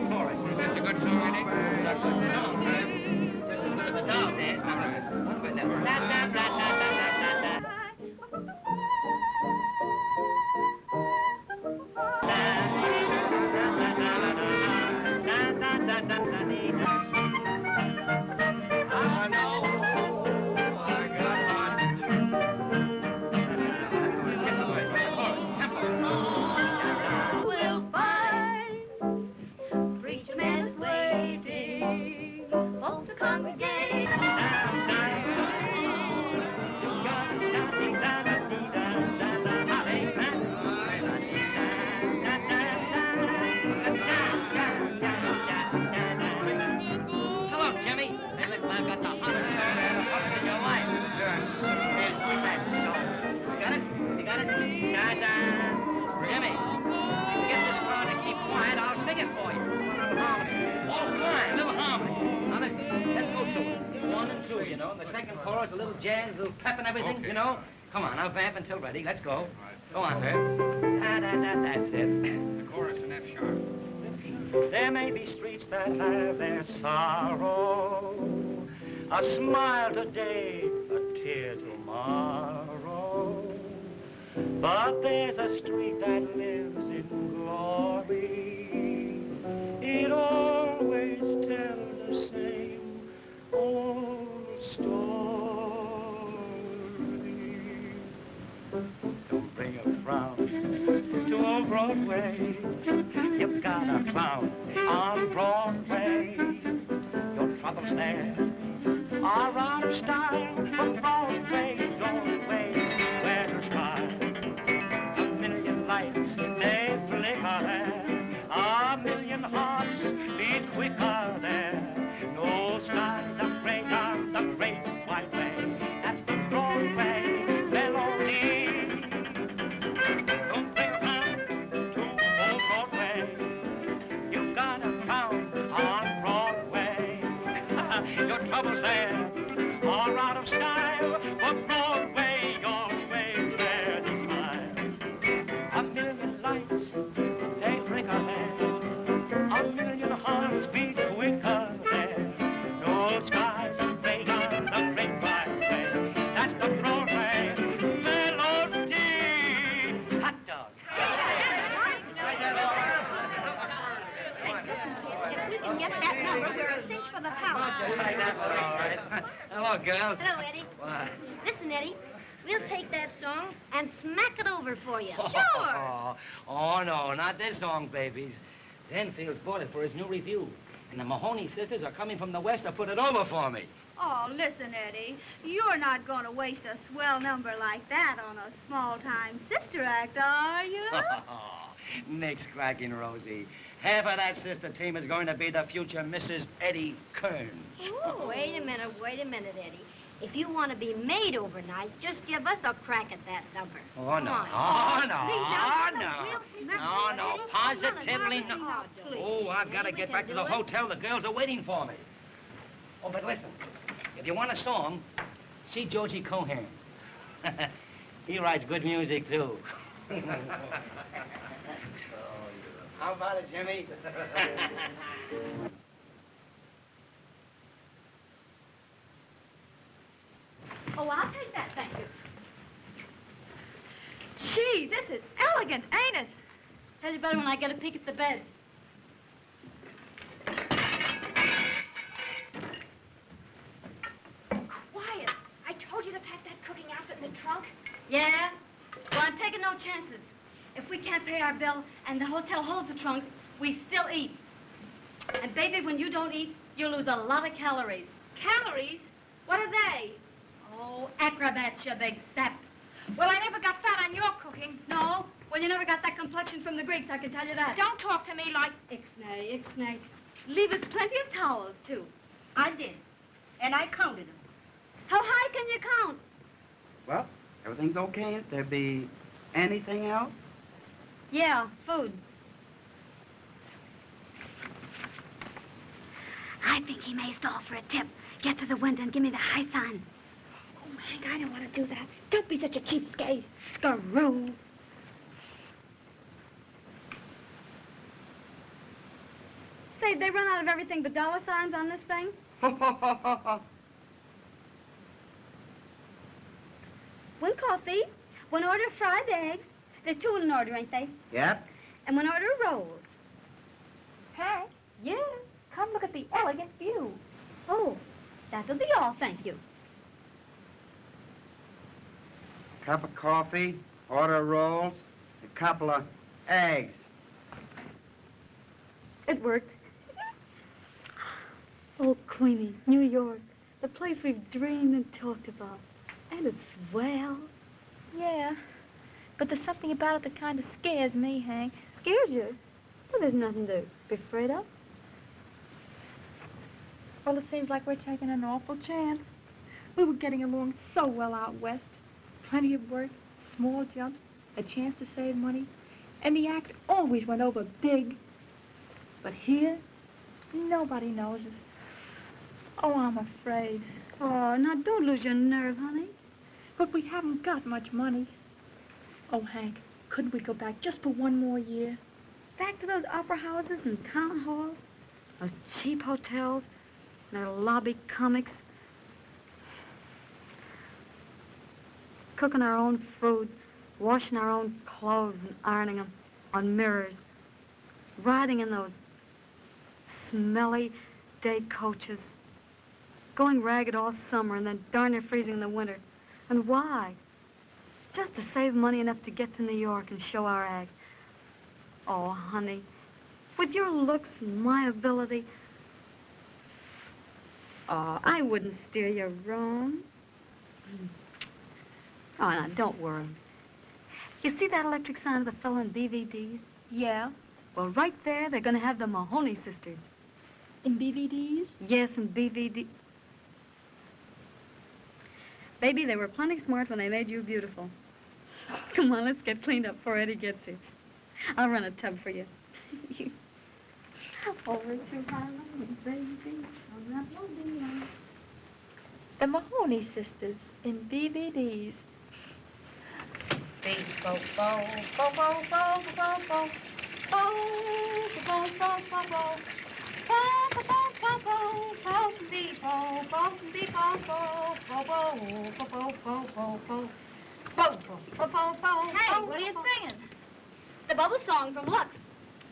chorus. Is this a good song, Eddie? It's a good song, man. It's just as good as a dog dance. All right. But now, da, da, da, da, da, da, da. A little jazz, a little pep and everything, okay. You know? Come on, I'll vamp until ready. Let's go. Right. Go on, Herb. That's it. The chorus in F sharp. There may be streets that have their sorrow, a smile today, a tear tomorrow. But there's a street that lives in glory. It always tells the same old story. Don't bring a frown to old Broadway. You've got a clown on Broadway. Your troubles there are out of style. From Broadway, your way, where to smile. A million lights, they flicker there. A million hearts beat quicker there. No skies are gray on the great white way. That's the Broadway Melody. Don't bring a clown to old Broadway. You've got a clown on Broadway. Your troubles there are out of style. For Broadway, your way, where to smile. A million lights, they flicker there. A million hearts beat quicker there. No skies are gray on the great white way. That's the Broadway Melody. Hot dog. If we can get that number, we're a cinch for the pound. All right. Hello, girls. Hello, Eddie. What? Listen, Eddie, we'll take that song and smack it over for you. Sure. Oh, no, not this song, babies. Zenfield's bought it for his new review. And the Mahoney sisters are coming from the west to put it over for me. Oh, listen, Eddie. You're not going to waste a swell number like that on a small-time sister act, are you? Nick's cracking, Rosie. Half of that sister team is going to be the future Mrs. Eddie Kearns. Oh, wait a minute, Eddie. If you want to be made overnight, just give us a crack at that number. Oh, no. No, positively no. Oh, I've got to get back to the hotel. The girls are waiting for me. Oh, but listen, if you want a song, see Georgie Cohan. He writes good music, too. How about it, Jimmy? Oh, I'll take that, thank you. Gee, this is elegant, ain't it? Tell you better when I get a peek at the bed. Quiet. I told you to pack that cooking outfit in the trunk. Yeah? Well, I'm taking no chances. If we can't pay our bill and the hotel holds the trunks, we still eat. And, baby, when you don't eat, you lose a lot of calories. Calories? What are they? Oh, acrobats, you big sap. Well, I never got fat on your cooking. No? Well, you never got that complexion from the Greeks, I can tell you that. Don't talk to me like... Ixnay. Leave us plenty of towels, too. I did. And I counted them. How high can you count? Well, everything's okay. If there be anything else? Yeah, food. I think he may stall for a tip. Get to the window and give me the high sign. Oh, Hank, I don't want to do that. Don't be such a cheapskate. Screw. Say, they run out of everything but dollar signs on this thing? One coffee, one order of fried eggs. There's two in an order, ain't they? Yep. And one order of rolls. Hank, Yes. come look at the elegant view. Oh, that'll be all, thank you. Cup of coffee, order of rolls, a couple of eggs. It worked. Oh, Queenie, New York, the place we've dreamed and talked about. And it's swell. Yeah, but there's something about it that kind of scares me, Hank. Scares you? Well, there's nothing to be afraid of. Well, it seems like we're taking an awful chance. We were getting along so well out west. Plenty of work, small jumps, a chance to save money, and the act always went over big. But here, nobody knows us. Oh, I'm afraid. Oh, now don't lose your nerve, honey. But we haven't got much money. Oh, Hank, couldn't we go back just for one more year? Back to those opera houses and town halls, those cheap hotels, and their lobby comics. Cooking our own food, washing our own clothes and ironing them on mirrors. Riding in those smelly day coaches. Going ragged all summer and then darn near freezing in the winter. And why? Just to save money enough to get to New York and show our act. Oh, honey, with your looks and my ability, oh, I wouldn't steer you wrong. Oh, now, don't worry. You see that electric sign of the fellow in BVDs? Yeah, Well, right there, they're going to have the Mahoney sisters. in BVDs? Yes, in BVD. Baby, they were plenty smart when they made you beautiful. Come on, let's get cleaned up before Eddie gets here. I'll run a tub for you. Over to Harlem, baby, on that lovely line. The Mahoney sisters in BVDs. Beep, bo, bo, bo, bo, bo, bo, bo, bo, bo, bo, bo, bo. Bo, bo, bo, bo, bo, beep, bo, bo, beep, bo, bo, bo, bo, bo, bo, bo, bo, bo. Bo, bo, bo, bo, bo. Hey, what are you singing? The bubble song from Lux.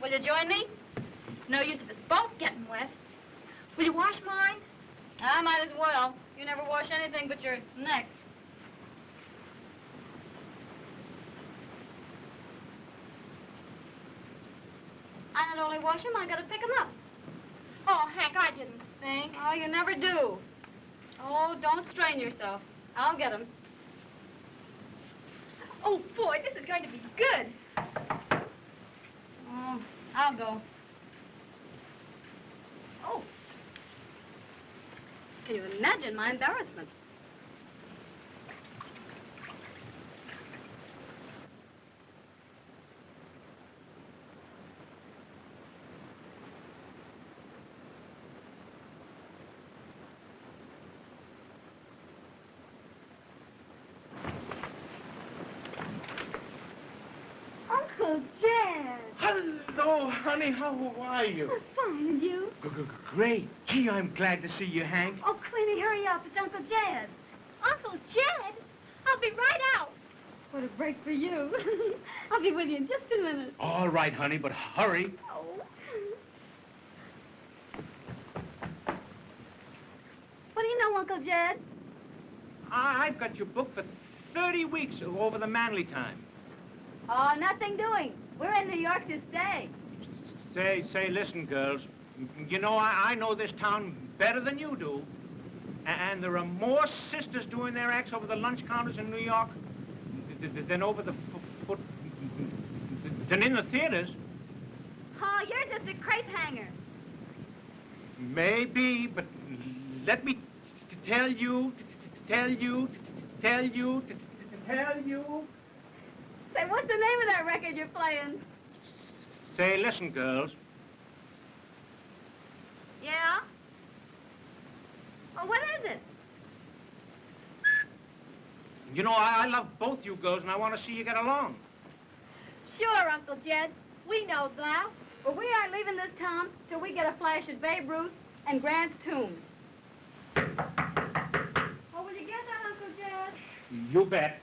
Will you join me? No use of us both getting wet. Will you wash mine? I might as well. You never wash anything but your neck. I not only wash them, I gotta pick them up. Oh, Hank, I didn't think. Oh, you never do. Oh, don't strain yourself. I'll get them. Oh, boy, this is going to be good. Oh, I'll go. Oh. Can you imagine my embarrassment? Uncle Jed! Hello, honey. How are you? Oh, fine, and you? Great. Gee, I'm glad to see you, Hank. Oh, Queenie, hurry up. It's Uncle Jed. Uncle Jed? I'll be right out. What a break for you. I'll be with you in just a minute. All right, honey, but hurry. Oh. What do you know, Uncle Jed? I've got you booked for 30 weeks over the Manly time. Oh, nothing doing. We're in New York to stay. Say, listen, girls. You know, I know this town better than you do. And there are more sisters doing their acts over the lunch counters in New York than over the than in the theaters. Oh, you're just a crepe hanger. Maybe, but let me tell you. Say, what's the name of that record you're playing? Say, listen, girls. Yeah? Well, what is it? You know, I love both you girls, and I want to see you get along. Sure, Uncle Jed. We know that. Well, we aren't leaving this town till we get a flash at Babe Ruth and Grant's tomb. Oh, will you get that, Uncle Jed? You bet.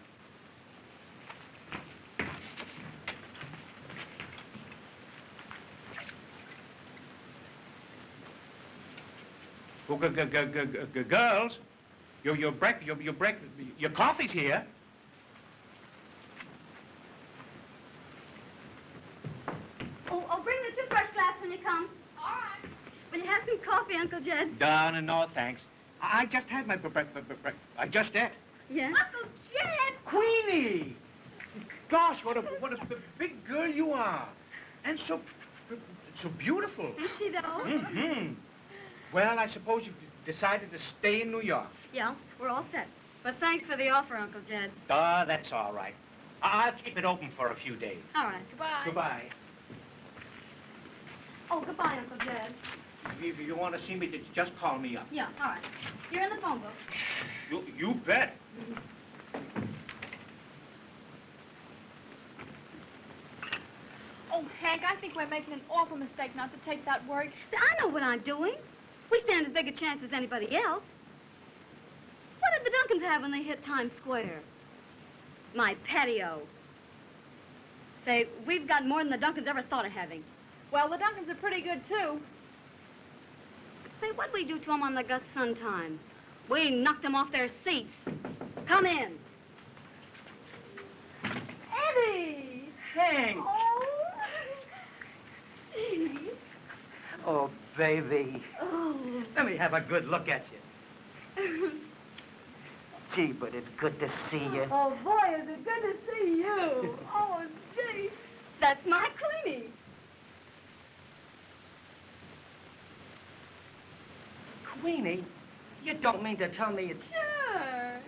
Well, girls, your coffee's here. Oh, bring the toothbrush glass when you come. All right. Will you have some coffee, Uncle Jed? No, thanks. I just had my I just ate. Yeah? Uncle Jed! Queenie! Gosh, what a big girl you are. And so beautiful. Is she, though? Mm-hmm. Well, I suppose you've decided to stay in New York. Yeah, we're all set. But thanks for the offer, Uncle Jed. That's all right. I'll keep it open for a few days. All right, goodbye. Goodbye. Oh, goodbye, Uncle Jed. If you want to see me, just call me up. Yeah, all right. You're in the phone book. You bet. Oh, Hank, I think we're making an awful mistake not to take that work. I know what I'm doing. We stand as big a chance as anybody else. What did the Duncans have when they hit Times Square? My patio. Say, we've got more than the Duncans ever thought of having. Well, the Duncans are pretty good, too. Say, what'd we do to them on the Gus Sun time? We knocked them off their seats. Come in. Eddie! Hank! Oh, gee. Oh, baby. Oh. Let me have a good look at you. Gee, but it's good to see you. Oh, boy, is it good to see you. Oh, gee. That's my Queenie. Queenie? You don't mean to tell me it's Sure.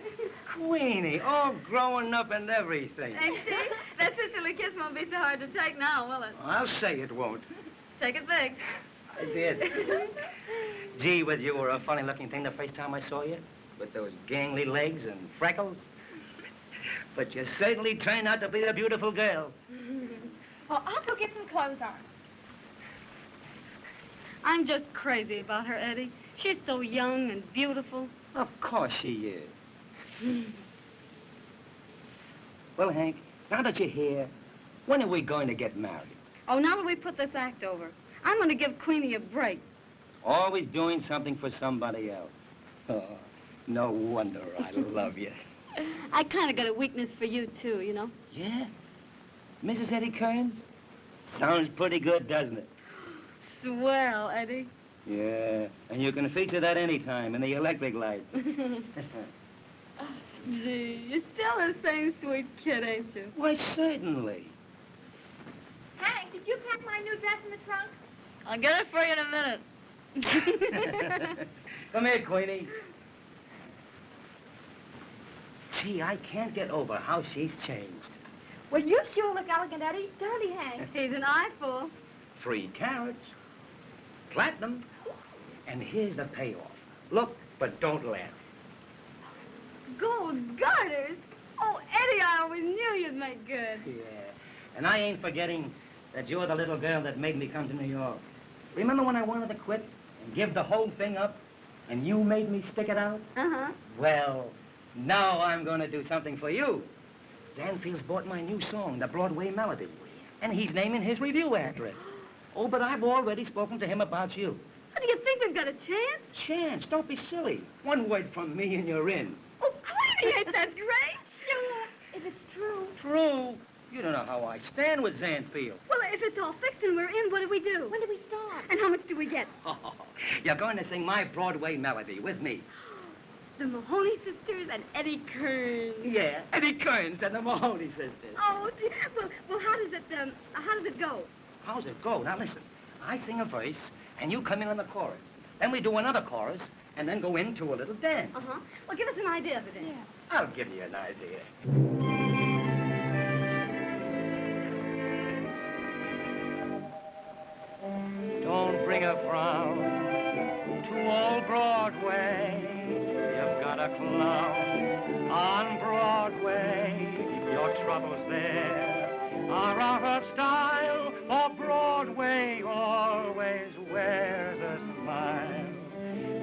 Queenie, all growing up and everything. Ain't she? That sisterly kiss won't be so hard to take now, will it? I'll say it won't. Take it big. I did. Gee, but you were a funny-looking thing the first time I saw you, with those gangly legs and freckles. But you certainly turned out to be a beautiful girl. Well, I'll go get some clothes on. I'm just crazy about her, Eddie. She's so young and beautiful. Of course she is. Well, Hank, now that you're here, when are we going to get married? Oh, now that we put this act over, I'm going to give Queenie a break. Always doing something for somebody else. Oh, no wonder I love you. I kind of got a weakness for you, too, you know? Yeah? Mrs. Eddie Kearns? Sounds pretty good, doesn't it? Swell, Eddie. Yeah, and you can feature that anytime in the electric lights. Gee, you're still the same sweet kid, ain't you? Why, certainly. Hank, did you pack my new dress in the trunk? I'll get it for you in a minute. Come here, Queenie. Gee, I can't get over how she's changed. Well, you sure look elegant, Eddie, don't he, Hank? He's an eyeful. 3 carats. Platinum. And here's the payoff. Look, but don't laugh. Gold garters? Oh, Eddie, I always knew you'd make good. Yeah, and I ain't forgetting that you're the little girl that made me come to New York. Remember when I wanted to quit and give the whole thing up, and you made me stick it out? Uh-huh. Well, now I'm going to do something for you. Zanfield's bought my new song, the Broadway Melody, and he's naming his review after it. Oh, but I've already spoken to him about you. Do you think we've got a chance? Chance, don't be silly. One word from me and you're in. Oh, Queenie, ain't that great? Sure, if it's true. True. You don't know how I stand with Zanfield. Well, if it's all fixed and we're in, what do we do? When do we start? And how much do we get? Oh, you're going to sing my Broadway Melody with me. The Mahoney sisters and Eddie Kearns. Yeah, Eddie Kearns and the Mahoney sisters. Oh, gee. Well, how does it go? How's it go? Now listen, I sing a verse, and you come in on the chorus. Then we do another chorus, and then go into a little dance. Uh-huh. Well, give us an idea of it then. Yeah. I'll give you an idea. Don't bring a frown to old Broadway. You've got a clown on Broadway. Your trouble's there are out of style, for Broadway always wears a smile.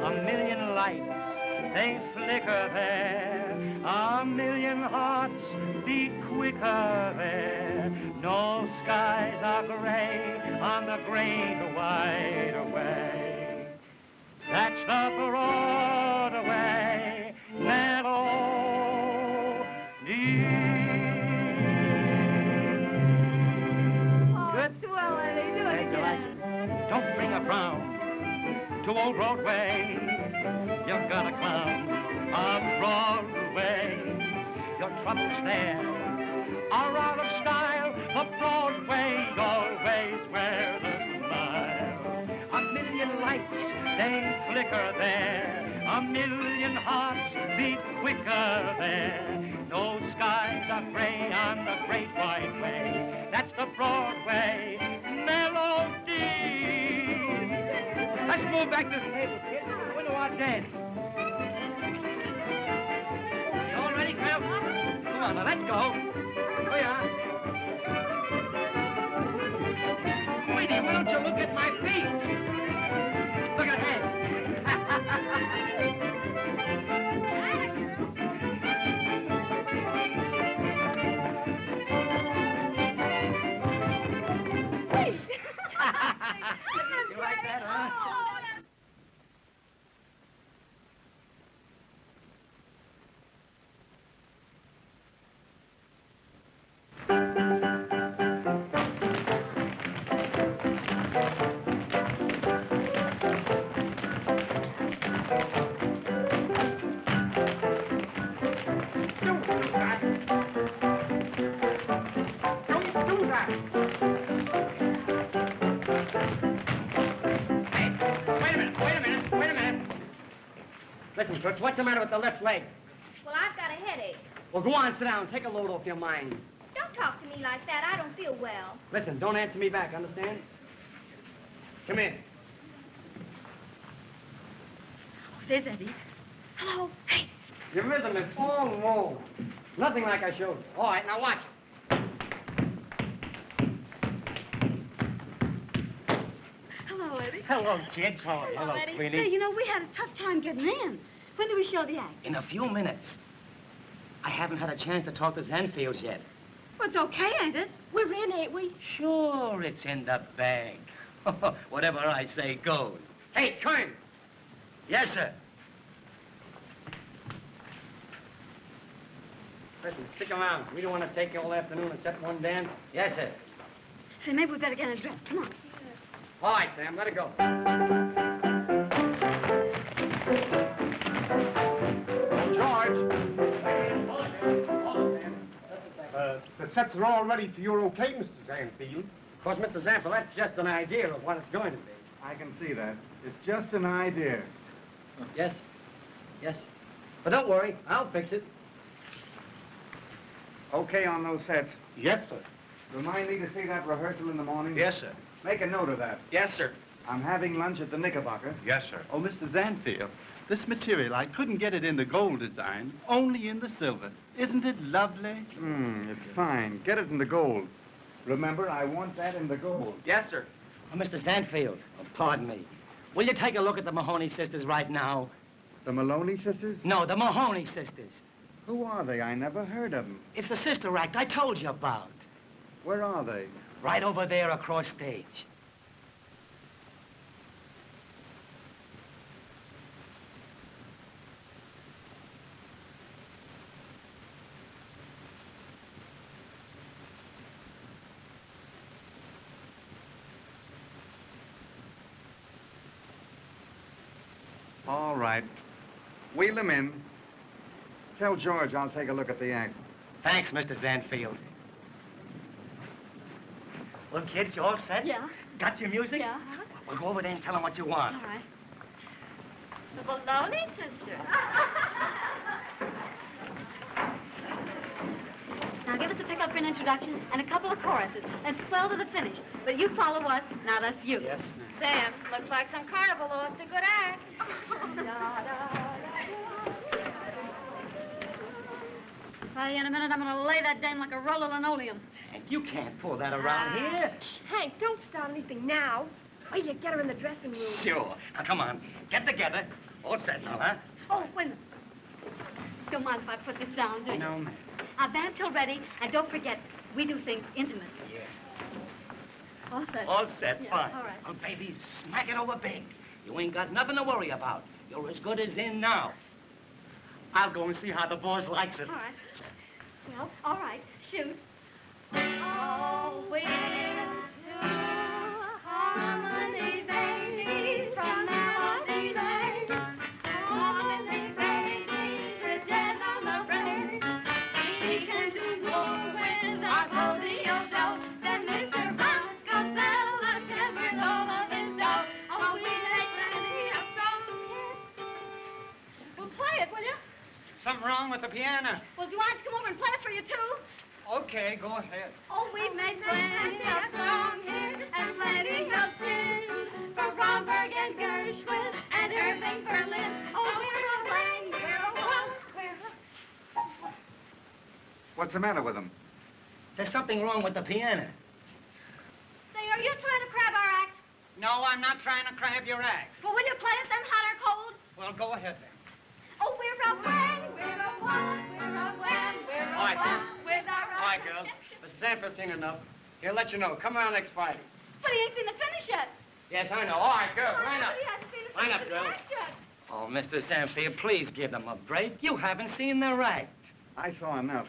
A million lights, they flicker there, a million hearts beat quicker there. No skies are gray on the great wide away. That's the Broadway Melody. Good? Swell, Eddie. Do it Thank you, like again. it. Don't bring a frown to old Broadway. You've got a clown on Broadway. Your troubles there are out of style, but Broadway always wears a smile. A million lights, they flicker there. A million hearts beat quicker there. No skies are gray on the great wide way. That's the Broadway Melody. Let's move back to the table, kids. We'll do our dance. You all ready, Crab? Come on, now, let's go. Oh, yeah. Sweetie, why don't you look at my feet? Look ahead. You like that, huh? Listen, Toots, what's the matter with the left leg? Well, I've got a headache. Well, go on, sit down. Take a load off your mind. Don't talk to me like that. I don't feel well. Listen, don't answer me back, understand? Come in. There's Eddie. Hello. Hey. Your rhythm is all wrong. Nothing like I showed you. All right, now watch. Hello, Eddie. Hello, kids. How are you? Hello, Hello, Eddie. Queenie. Say, you know, we had a tough time getting in. When do we show the act? In a few minutes. I haven't had a chance to talk to Zanfields yet. Well, it's okay, ain't it? We're in, ain't we? Sure, it's in the bag. Whatever I say goes. Hey, Cohan. Yes, sir. Listen, stick around. We don't want to take you all afternoon and set one dance. Yes, sir. Say, maybe we better get undressed. Come on. All right, Sam, let it go. The sets are all ready for your okay, Mr. Zanfield. Of course, Mr. Zampa, that's just an idea of what it's going to be. I can see that. It's just an idea. Yes? Yes. But don't worry, I'll fix it. Okay on those sets? Yes, sir. Remind me to see that rehearsal in the morning? Yes, sir. Make a note of that. Yes, sir. I'm having lunch at the Knickerbocker. Yes, sir. Oh, Mr. Zanfield, this material, I couldn't get it in the gold design, only in the silver. Isn't it lovely? It's fine. Get it in the gold. Remember, I want that in the gold. Yes, sir. Oh, Mr. Zanfield, pardon me. Will you take a look at the Mahoney sisters right now? The Maloney sisters? No, the Mahoney sisters. Who are they? I never heard of them. It's the sister act I told you about. Where are they? Right over there across stage. All right. Wheel them in. Tell George I'll take a look at the act. Thanks, Mr. Zanfield. Well, kids, you all set? Yeah. Got your music? Yeah. Well, go over there and tell them what you want. All right. The baloney sister. Now give us a pick-up for an introduction and a couple of choruses and swell to the finish. But you follow us. Now that's you. Yes, Sam, looks like some carnival lost a good act. Well, in a minute I'm going to lay that dame like a roll of linoleum. And You can't pull that around here. Hank, don't start anything now. Wait till you get her in the dressing room. Sure. Now, come on. Get together. All set now, huh? Oh, wait a minute. Don't mind if I put this down, do you? No, ma'am. Vamp till ready, and don't forget, we do things intimate. Yeah. All set. All set, Yeah, fine. all right. Oh, baby, smack it over big. You ain't got nothing to worry about. You're as good as in now. I'll go and see how the boss likes it. All right. Well, all right. Shoot. Oh, we're two harmony babies from Melody Lane. Harmony babies, pretend I'm afraid. We can do more with our rodeo dough than Mr. Roscoe Bell and never all of his dough. Oh, we make plenty of songs. Well, play it, will you? Something wrong with the piano. Well, do you want us to come over and play it for you, too? Okay, go ahead. Oh, we've made plenty of songs here and plenty of tunes for Romberg and Gershwin and Irving Berlin. Oh, we're a wang, we're a one, we're a... What's the matter with them? There's something wrong with the piano. Say, are you trying to crab our act? No, I'm not trying to crab your act. Well, will you play it then, hot or cold? Well, go ahead then. Oh, we're a wang, we're a one, we're a wang, we're a All right, one with our... All right, girls. Mr. Sanford's seen enough. He'll let you know. Come around next Friday. But he ain't seen the finish yet. Yes, I know. All right, girls, line up. But he hasn't seen the Line up, finish girls. yet. Oh, Mr. Sanfield, please give them a break. You haven't seen their act. I saw enough.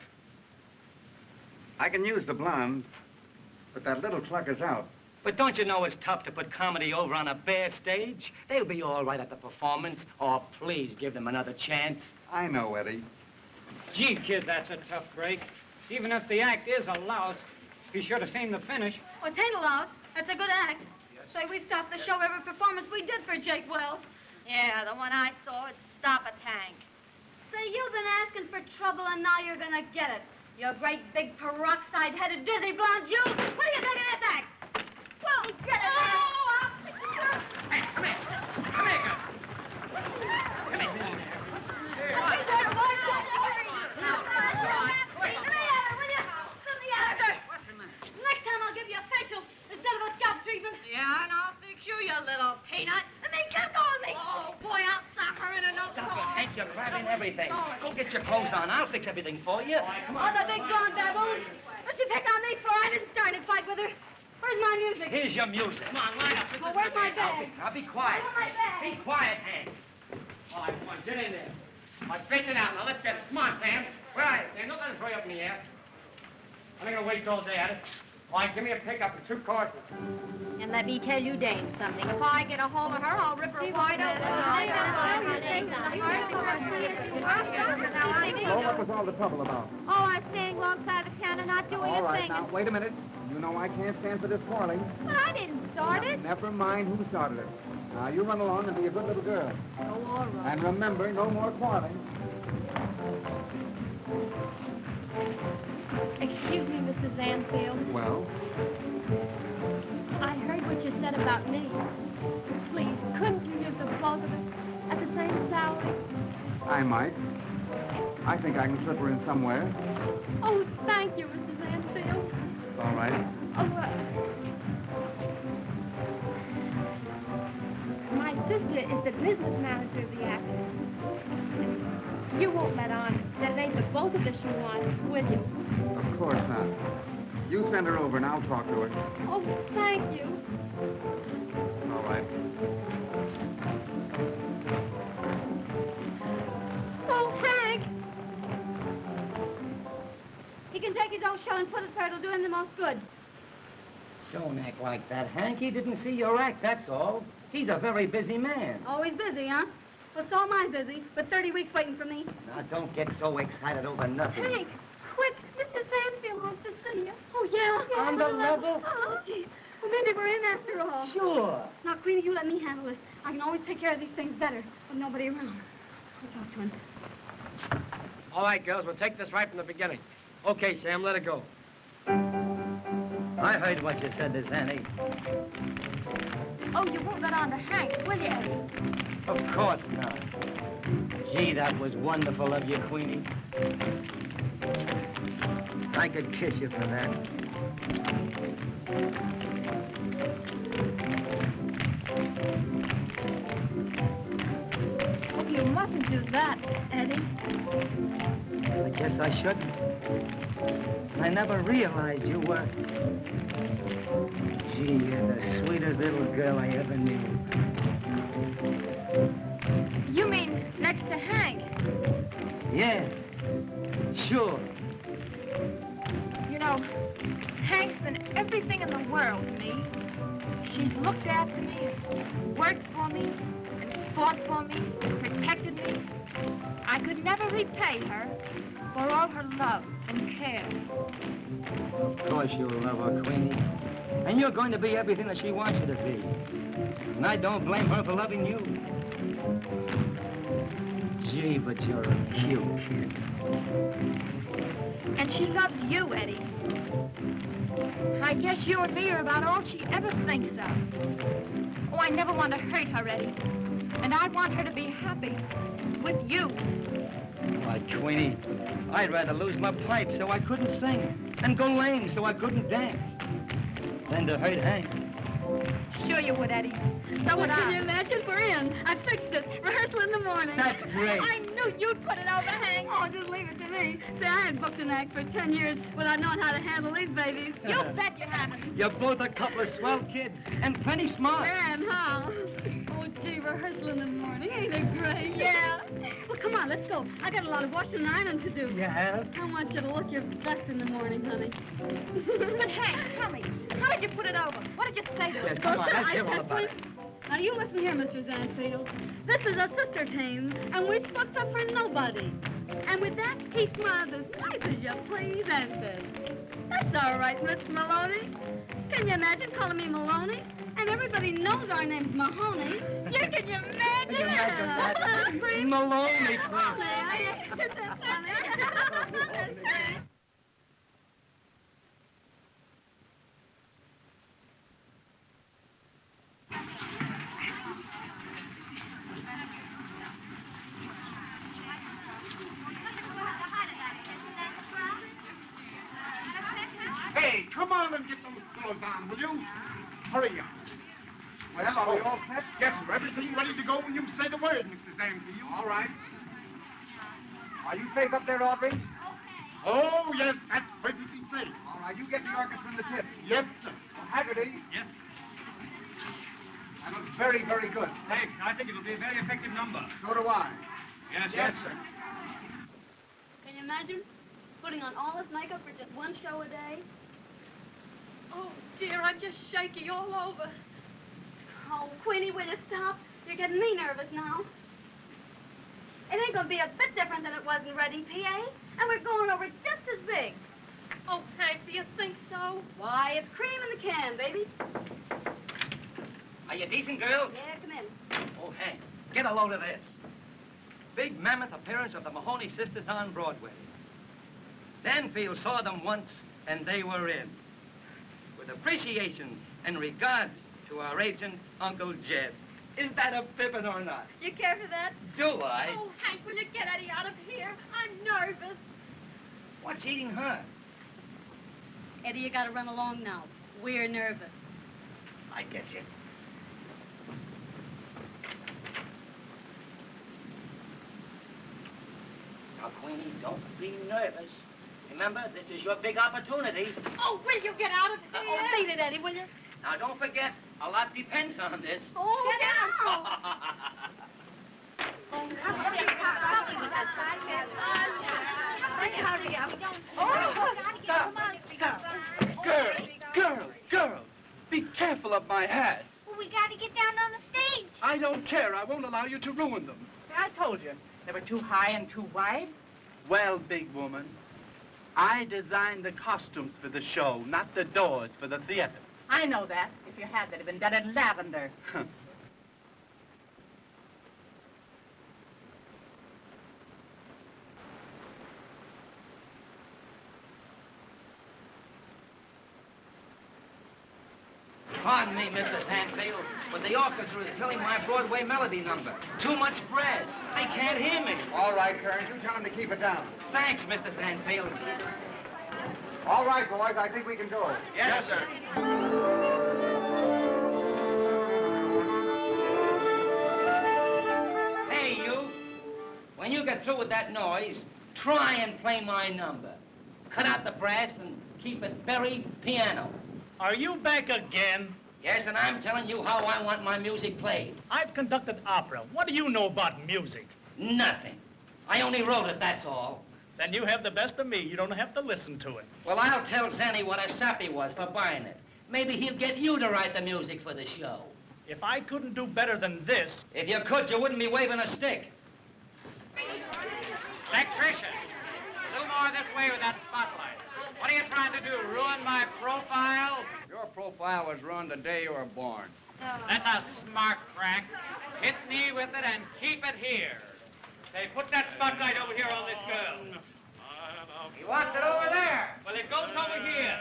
I can use the blonde, but that little clucker's out. But don't you know it's tough to put comedy over on a bare stage? They'll be all right at the performance. Oh, please give them another chance. I know, Eddie. Gee, kid, that's a tough break. Even if the act is a louse, he should have seen the finish. Well, tain't a loss. That's a good act. Say, we stopped the show every performance we did for Jake Wells. Yeah, the one I saw is Stop a Tank. Say, you've been asking for trouble, and now you're gonna get it. You great big peroxide-headed dizzy blonde Jew. What do you think of this act? Well, get it. Hey, come here. Come here, girl. Come here. Next time I'll give you a facial instead of a scalp treatment. Yeah, and I'll fix you, you little peanut. And then keep going me. Oh, boy, I'll sock her in a no Stop it, Hank. You're grabbing everything. Go get your clothes on. I'll fix everything for you. Come Oh, on. the big blonde baboon. What's she pick on me for? I didn't start a fight with her. Where's my music? Here's your music. Come on, line up. Well, where's my bag? Now be quiet. Where's my bag? Be quiet, Hank. All right, come on, get in there. All right, straighten it out. Now, let's get it. Come on, Sam. Where are you, Sam? Don't let him throw you up in the air. I'm not going to waste all day at it. All right, give me a pickup for 2 courses. And let me tell you, Dame, something. If I get a hold of her, I'll rip her wide open. So what was all the trouble about? Oh, I'm staying alongside the piano, not doing All a right, thing. now, wait a minute. You know I can't stand for this quarreling. But I didn't start it. Never mind who started it. Now, you run along and be a good little girl. Oh, all right. And remember, no more quarreling. Excuse me, Mr. Zanfield. Well, I heard what you said about me. Please, couldn't you give the both of us at the same salary? I might. I think I can slip her in somewhere. Oh, thank you, Mr. Zanfield. All right. Oh, my sister is the business manager of the act. You won't let on that it ain't the both of us you want, will you? Of course not. You send her over and I'll talk to her. Oh, thank you. All right. Oh, Hank! He can take his own show and put it where it'll do him the most good. Don't act like that, Hank. He didn't see your act, that's all. He's a very busy man. Always busy, huh? Well, so am I busy, with 30 weeks waiting for me. Now, don't get so excited over nothing. Hank, quick! Mr. Sanfield wants to see you. Oh, yeah? On the level? Oh, gee. Well, maybe we're in after all. Sure. Now, Queenie, you let me handle this. I can always take care of these things better with nobody around. I'll talk to him. All right, girls, we'll take this right from the beginning. Okay, Sam, let it go. I heard what you said, Miss Annie. Oh, you won't let on to Hank, will you, Eddie? Of course not. Gee, that was wonderful of you, Queenie. I could kiss you for that. Oh, you mustn't do that, Eddie. I guess I shouldn't. I never realized you were... Gee, you're the sweetest little girl I ever knew. You mean next to Hank? Yeah, sure. You know, Hank's been everything in the world to me. She's looked after me, and worked for me, and fought for me, and protected me. I could never repay her for all her love and care. Of course you'll love her, Queenie. And you're going to be everything that she wants you to be. And I don't blame her for loving you. Gee, but you're a cute kid. And she loves you, Eddie. I guess you and me are about all she ever thinks of. Oh, I never want to hurt her, Eddie. And I want her to be happy with you. Why, Queenie, I'd rather lose my pipe so I couldn't sing, and go lame so I couldn't dance, than to hurt Hank. Sure you would, Eddie. So would I. Can you imagine? We're in. I fixed it. Rehearsal in the morning. That's great. I knew you'd put it over, Hank. Oh, just leave it to me. See, I had booked an act for 10 years without knowing how to handle these babies. You bet you haven't. You're both a couple of swell kids, and plenty smart. Man, huh? Oh, gee, rehearsal in the morning. Ain't it great? Yeah. Well, come on, let's go. I got a lot of washing and ironing to do. You have? I want you to look your best in the morning, honey. But Hank, tell me, how did you put it over? What did you say to her? Yes, come on, let's hear all about it. Now, you listen here, Mr. Zanfield. This is a sister team, and we're supposed up for nobody. And with that, he smiled as nice as you please and said, "That's all right, Miss Maloney." Can you imagine calling me Maloney? And everybody knows our name's Mahoney. You can you imagine? Can you imagine that? Maloney, please. Hey, come on and get those clothes on, will you? Hurry up. Well, are we all set? Yes, sir. Everything ready to go when you say the word, Mr. Zanfield. All right. Are you safe up there, Audrey? Okay. Oh, yes, that's perfectly safe. All right, you get the orchestra and the tip. Yes, sir. Well, Haggerty. Yes. That looks very, very good. Thanks. I think it'll be a very effective number. So do I. Yes, Yes, sir. Can you imagine putting on all this makeup for just one show a day? Oh, dear, I'm just shaky all over. Oh, Queenie, will you stop? You're getting me nervous now. It ain't gonna be a bit different than it was in Reading, PA. And we're going over just as big. Oh, Hank, do you think so? Why, it's cream in the can, baby. Are you decent, girls? Yeah, come in. Oh, Hank, get a load of this. Big mammoth appearance of the Mahoney sisters on Broadway. Zanfield saw them once, and they were in. With appreciation and regards to our agent, Uncle Jed. Is that a pippin or not? You care for that? Do I? Oh, Hank, will you get Eddie out of here? I'm nervous. What's eating her? Eddie, you gotta run along now. We're nervous. I get you. Now, Queenie, don't be nervous. Remember, this is your big opportunity. Oh, will you get out of here? Oh, beat it, Eddie, will you? Now, don't forget, a lot depends on this. Oh, Get out. Oh, Help me with that hurry up. Girls, be careful of my hats. Well, we got to get down on the stage. I don't care. I won't allow you to ruin them. I told you, they were too high and too wide. Well, big woman, I designed the costumes for the show, not the doors for the theater. I know that. If you had, they'd have been done in lavender. Pardon me, Mr. Sandfield, but the orchestra is killing my Broadway Melody number. Too much brass. They can't hear me. All right, Kearns, you tell him to keep it down. Thanks, Mr. Sandfield. All right, boys, I think we can go. Yes, sir. Hey, you. When you get through with that noise, try and play my number. Cut out the brass and keep it very piano. Are you back again? Yes, and I'm telling you how I want my music played. I've conducted opera. What do you know about music? Nothing. I only wrote it, that's all. Then you have the best of me. You don't have to listen to it. Well, I'll tell Zenny what a sap he was for buying it. Maybe he'll get you to write the music for the show. If I couldn't do better than this... If you could, you wouldn't be waving a stick. Electrician, a little more this way with that spotlight. What are you trying to do, ruin my profile? Your profile was ruined the day you were born. That's a smart crack. Hit me with it and keep it here. Hey, put that spotlight over here on this girl. He wants it over there. Well, it goes over here.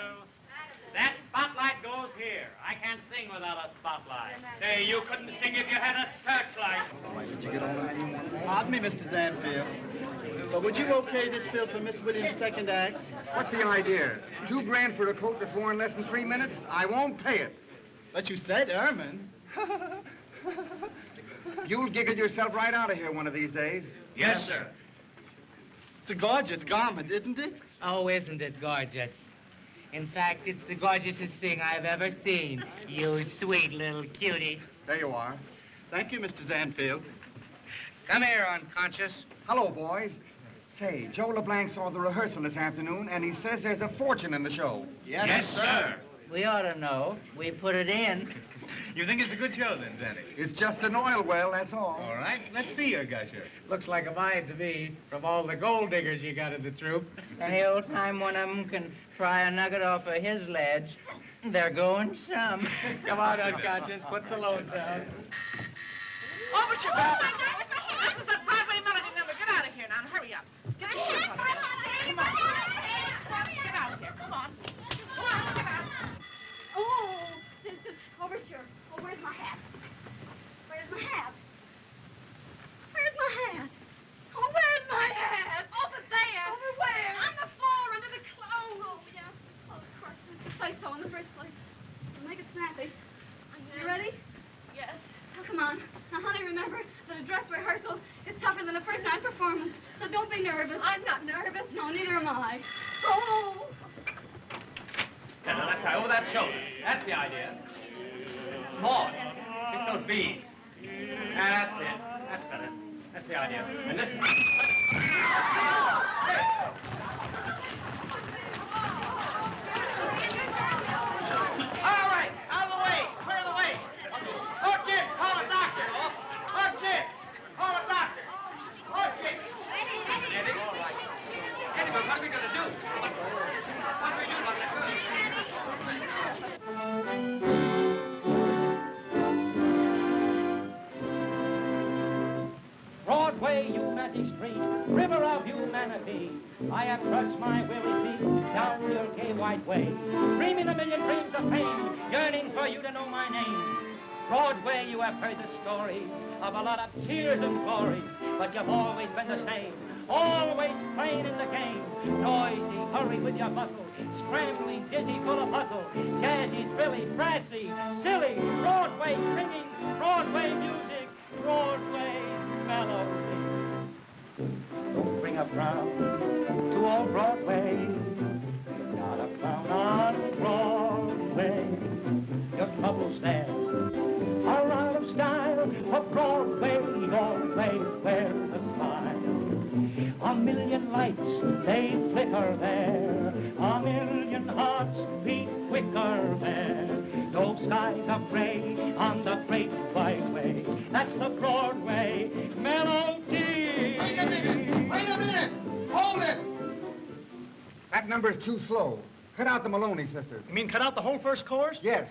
That spotlight goes here. I can't sing without a spotlight. Hey, you couldn't sing if you had a searchlight. Did you get all the men you wanted? Pardon me, Mr. Zanfield. But would you okay this fill for Miss Williams' second act? What's the idea? $2 for a coat that's worn less than 3 minutes? I won't pay it. But you said ermine. You'll giggle yourself right out of here one of these days. Yes, sir. It's a gorgeous garment, isn't it? Oh, isn't it gorgeous? In fact, it's the gorgeousest thing I've ever seen. You sweet little cutie. There you are. Thank you, Mr. Zanfield. Come here, unconscious. Hello, boys. Say, Joe LeBlanc saw the rehearsal this afternoon, and he says there's a fortune in the show. Yes, sir. We ought to know. We put it in. You think it's a good show, then, Zenny? It's just an oil well, that's all. All right, let's see your gusher. Looks like a mine to me, from all the gold diggers you got in the troupe. Any old time one of them can pry a nugget off of his ledge, they're going some. Come on, unconscious, put the load down. Oh, but you This is the Broadway Melody number. Get out of here now. Hurry up. Get out of here. Come on. Get out of here. Come on. Come on, get out. Oh, this is overture. Oh, where's my hat? Where's my hat? Where's my hat? Oh, where's my hat? Over there. Over where? On the floor, under the clothes. Oh, yeah. Oh, of course. It's the place so in the first place. We'll make it snappy. You ready? Yes. Oh, come on. Now, honey, remember that a dress rehearsal is tougher than a first night performance. So don't be nervous. I'm not nervous. No, neither am I. Oh! Yeah, now let's try over that shoulder. That's the idea. More. Fix those beads. That's it. That's better. That's the idea. And listen. All right, out of the way. Clear the way. Oh, Jim, call a doctor. Oh, Jim, call a doctor. Oh, Jim. Eddie, all right. Eddie, but what are we going to do? What are we doing about that girl? Broadway, you magic street, river of humanity, I have trudged my weary feet down your gay white way, dreaming a million dreams of fame, yearning for you to know my name. Broadway, you have heard the stories of a lot of tears and glories, but you've always been the same, always playing in the game. Noisy, hurry with your bustle, scrambling, dizzy, full of hustle, jazzy, thrilly, brassy, silly, Broadway singing, Broadway music, Broadway melody. Don't bring a frown to old Broadway, not a frown on Broadway. Your troubles there are out of style, for Broadway always wears a smile. A million lights, they flicker there, a million hearts beat quicker there. Those skies are gray on the great white way. That's the Broadway melody. Wait a minute! Wait a minute! Hold it! That number's too slow. Cut out the Maloney sisters. You mean cut out the whole first chorus? Yes.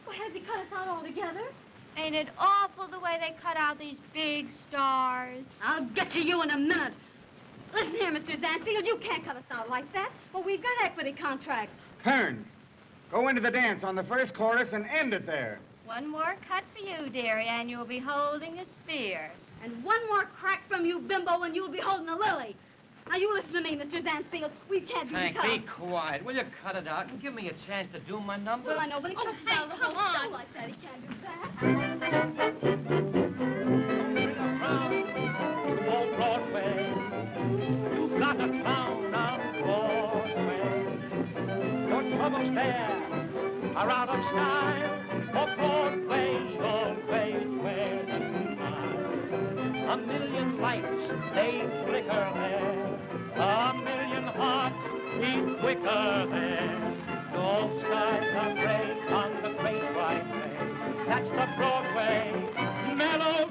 Well, has he cut us out altogether? Ain't it awful the way they cut out these big stars? I'll get to you in a minute. Listen here, Mr. Zanfield, you can't cut us out like that. Well, we've got equity contracts. Kearns, go into the dance on the first chorus and end it there. One more cut for you, dearie, and you'll be holding a spear. And one more crack from you, bimbo, and you'll be holding a lily. Now, you listen to me, Mr. Zansfield. We can't do Hank, the be quiet. Will you cut it out and give me a chance to do my number? Well, I know, but he can't Hank, the come whole show on. like that. He can't do that. On Broadway, you've got a clown on Broadway. Your troubles there are out of style. For Broadway always wears a smile. A million lights, they flicker there. A million hearts beat quicker there. No skies are gray on the great white way. That's the Broadway melody.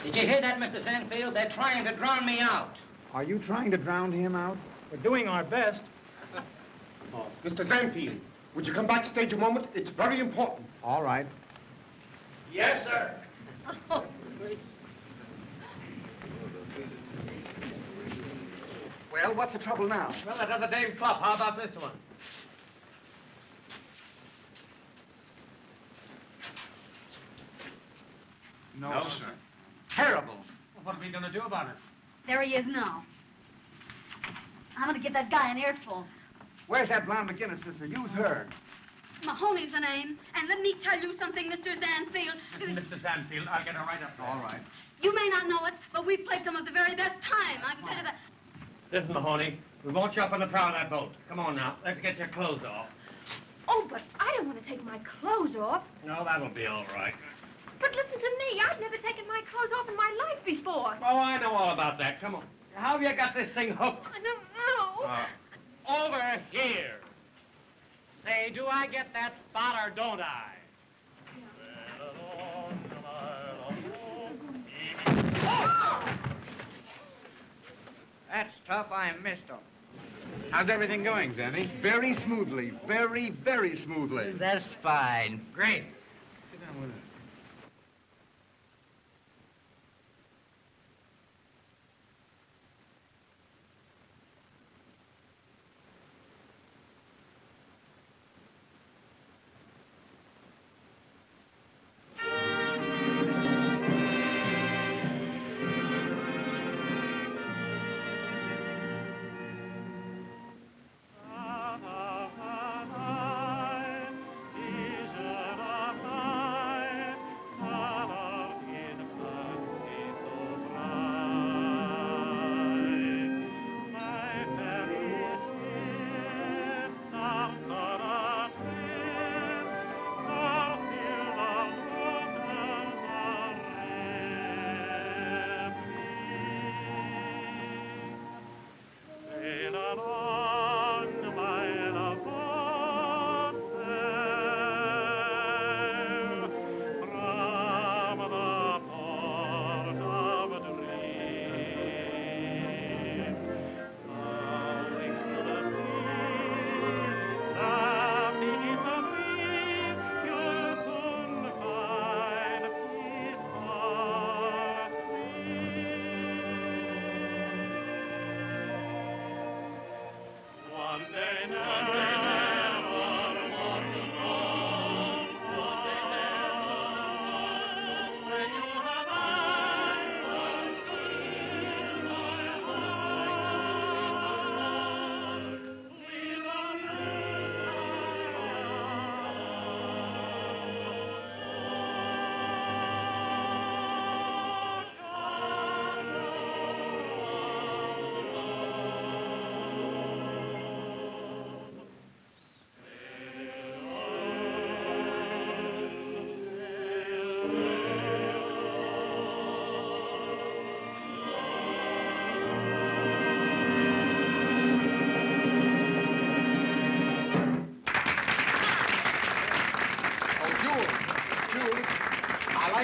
Did you hear that, Mr. Sandfield? They're trying to drown me out. Are you trying to drown him out? We're doing our best. Oh, Mr. Zanfield, would you come backstage a moment? It's very important. All right. Yes, sir. Well, what's the trouble now? Well, that other dame flop. How about this one? No, sir. Terrible. Well, what are we going to do about it? There he is now. I'm going to give that guy an earful. Where's that blonde McGinnis sister? Use her. Mahoney's the name. And let me tell you something, Mr. Zanfield. Listen, Mr. Sandfield, I'll get her right up there. All right. You may not know it, but we've played some of the very best time. I can tell you that. Listen, Mahoney, we want you up on the prow of that boat. Come on now, let's get your clothes off. Oh, but I don't want to take my clothes off. No, that'll be all right. But listen to me. I've never taken my clothes off in my life before. Oh, I know all about that. Come on. How have you got this thing hooked? I don't know. Over here. Say, do I get that spot or don't I? That's tough. I missed him. How's everything going, Zanny? Very smoothly. Very, very smoothly. That's fine. Great. Sit down with us. Isn't a